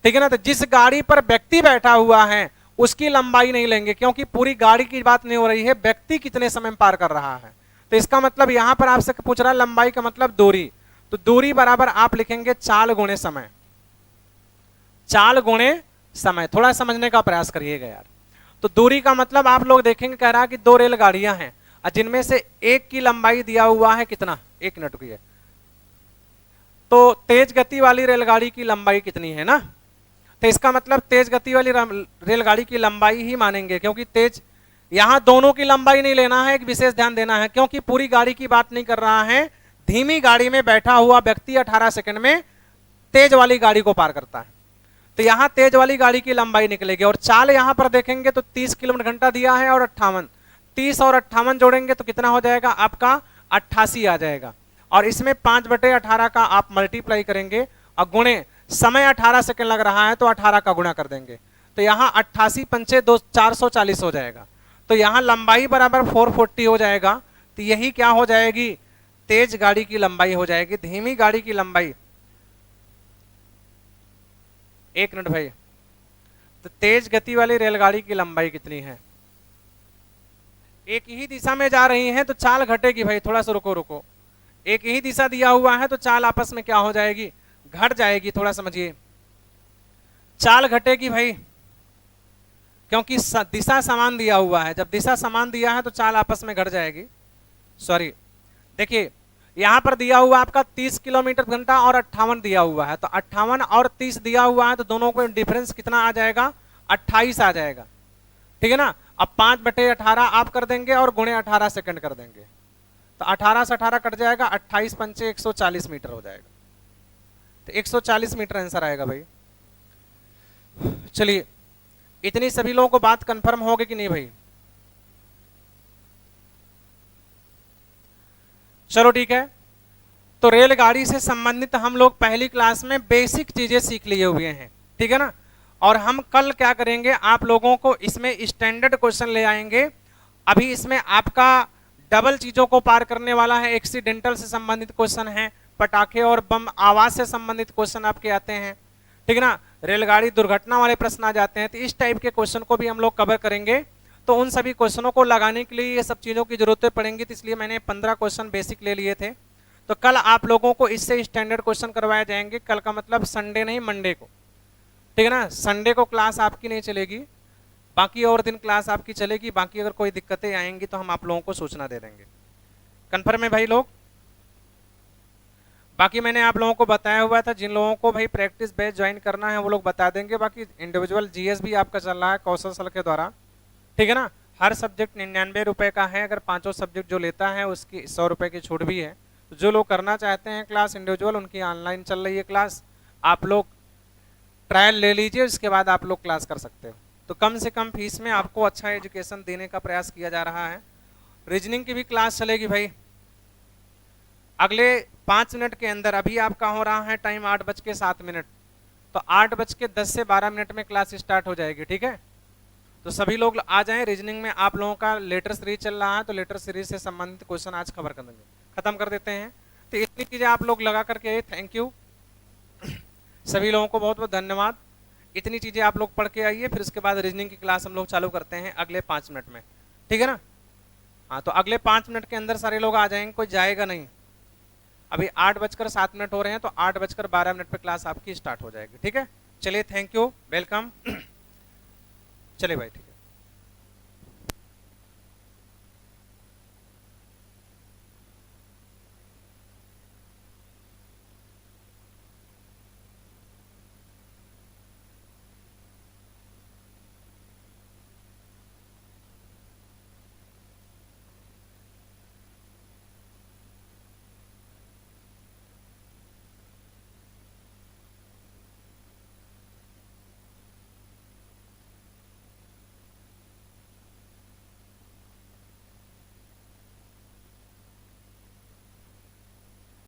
ठीक है ना। तो जिस गाड़ी पर व्यक्ति बैठा हुआ है उसकी लंबाई नहीं लेंगे, क्योंकि पूरी गाड़ी की बात नहीं हो रही है, व्यक्ति कितने समय में पार कर रहा है। तो इसका मतलब यहां पर आपसे पूछ रहा है लंबाई का मतलब दूरी। तो दूरी बराबर आप लिखेंगे चाल गुणे समय। चाल गुणे समय, थोड़ा समझने का प्रयास करिएगा यार। तो दूरी का मतलब आप लोग देखेंगे, कह रहा है कि 2 रेलगाड़ियां हैं जिनमें से एक की लंबाई दिया हुआ है कितना, 1 मिनट की है। तो तेज गति वाली रेलगाड़ी की लंबाई कितनी है ना, तो इसका मतलब तेज गति वाली रेलगाड़ी की लंबाई ही मानेंगे, क्योंकि तेज, यहां दोनों की लंबाई नहीं लेना है, एक विशेष ध्यान देना है, क्योंकि पूरी गाड़ी की बात नहीं कर रहा है। धीमी गाड़ी में बैठा हुआ व्यक्ति 18 सेकंड में तेज वाली गाड़ी को पार करता है। तो यहां तेज वाली गाड़ी की लंबाई निकलेगी। और चाल यहां पर देखेंगे तो 30 किलोमीटर घंटा दिया है और 58, 30 और 58 जोड़ेंगे तो कितना हो जाएगा आपका 88 आ जाएगा। और इसमें 5/18 का आप मल्टीप्लाई करेंगे और गुणे, समय 18 सेकंड लग रहा है तो 18 का गुणा कर देंगे। तो यहाँ 88 पंचे 2 440 हो जाएगा। तो यहाँ लंबाई बराबर 440 हो जाएगा। तो यही क्या हो जाएगी, तेज गाड़ी की लंबाई हो जाएगी। धीमी गाड़ी की लंबाई, 1 मिनट भाई, तो तेज गति वाली रेलगाड़ी की लंबाई कितनी है, एक ही दिशा में जा रही है तो चाल घटेगी भाई, थोड़ा सा रुको रुको, एक ही दिशा दिया हुआ है तो चाल आपस में क्या हो जाएगी, घट जाएगी। थोड़ा समझिए, चाल घटेगी भाई, क्योंकि दिशा समान दिया हुआ है। जब दिशा समान दिया है तो चाल आपस में घट जाएगी। सॉरी, देखिए यहां पर दिया हुआ आपका 30 किलोमीटर घंटा और 58 दिया हुआ है, तो 58 और 30 दिया हुआ है तो दोनों को डिफरेंस कितना आ जाएगा, 28 आ जाएगा, ठीक है ना। अब 5/18 आप कर देंगे और गुणे 18 सेकंड कर देंगे, तो 18 से 18 कट जाएगा, 28 पंचे 140 मीटर हो जाएगा। तो 140 मीटर आंसर आएगा भाई। चलिए, इतनी सभी लोगों को बात कंफर्म होगी कि नहीं भाई? चलो ठीक है। तो रेलगाड़ी से संबंधित हम लोग पहली क्लास में बेसिक चीजें सीख लिए हुए हैं, ठीक है ना। और हम कल क्या करेंगे, आप लोगों को इसमें स्टैंडर्ड क्वेश्चन ले आएंगे। अभी इसमें आपका डबल चीजों को पार करने वाला है, एक्सीडेंटल से संबंधित क्वेश्चन है, पटाखे और बम आवाज से संबंधित क्वेश्चन आपके आते हैं, ठीक है ना। रेलगाड़ी दुर्घटना वाले प्रश्न आ जाते हैं। तो इस टाइप के क्वेश्चन को भी हम लोग कवर करेंगे। तो उन सभी क्वेश्चनों को लगाने के लिए ये सब चीजों की जरूरतें पड़ेंगी, तो इसलिए मैंने 15 क्वेश्चन बेसिक ले लिए थे। तो कल आप लोगों को इससे स्टैंडर्ड क्वेश्चन करवाए जाएंगे। कल का मतलब संडे नहीं, मंडे को, ठीक है ना। संडे को क्लास आपकी नहीं चलेगी, बाकी और दिन क्लास आपकी चलेगी। बाकी अगर कोई दिक्कतें आएंगी तो हम आप लोगों को सूचना दे देंगे। कन्फर्म है भाई लोग? बाकी मैंने आप लोगों को बताया हुआ था, जिन लोगों को भाई प्रैक्टिस बैच ज्वाइन करना है वो लोग बता देंगे। बाकी इंडिविजुअल जीएस भी आपका चल रहा है कौशल सल के द्वारा, ठीक है ना। हर सब्जेक्ट 99 रुपए का है। अगर 5 सब्जेक्ट जो लेता है उसकी 100 रुपए की छूट भी है। तो जो लोग करना चाहते हैं क्लास इंडिविजुअल, उनकी ऑनलाइन चल रही है क्लास, आप लोग ट्रायल ले लीजिए, उसके बाद आप लोग क्लास कर सकते हो। तो कम से कम फीस में आपको अच्छा एजुकेशन देने का प्रयास किया जा रहा है। रीजनिंग की भी क्लास चलेगी भाई अगले 5 मिनट के अंदर। अभी आपका हो रहा है टाइम 8:07, तो 8:10 से 12 मिनट में क्लास स्टार्ट हो जाएगी, ठीक है। तो सभी लोग आ जाएं। रीजनिंग में आप लोगों का लेटर सीरीज चल रहा है, तो लेटर सीरीज से संबंधित क्वेश्चन आज कवर कर देंगे, खत्म कर देते हैं। तो इतनी चीजें आप लोग लगा करके, थैंक यू सभी लोगों को बहुत बहुत धन्यवाद। इतनी चीजें आप लोग पढ़ के आइए, फिर उसके बाद रीजनिंग की क्लास हम लोग चालू करते हैं अगले 5 मिनट में, ठीक है ना। हाँ, तो अगले 5 मिनट के अंदर सारे लोग आ जाएंगे, कोई जाएगा नहीं। अभी 8:07 हो रहे हैं, तो 8:12 पे क्लास आपकी स्टार्ट हो जाएगी, ठीक है। चलिए, थैंक यू, वेलकम चलिए भाई, ठीक।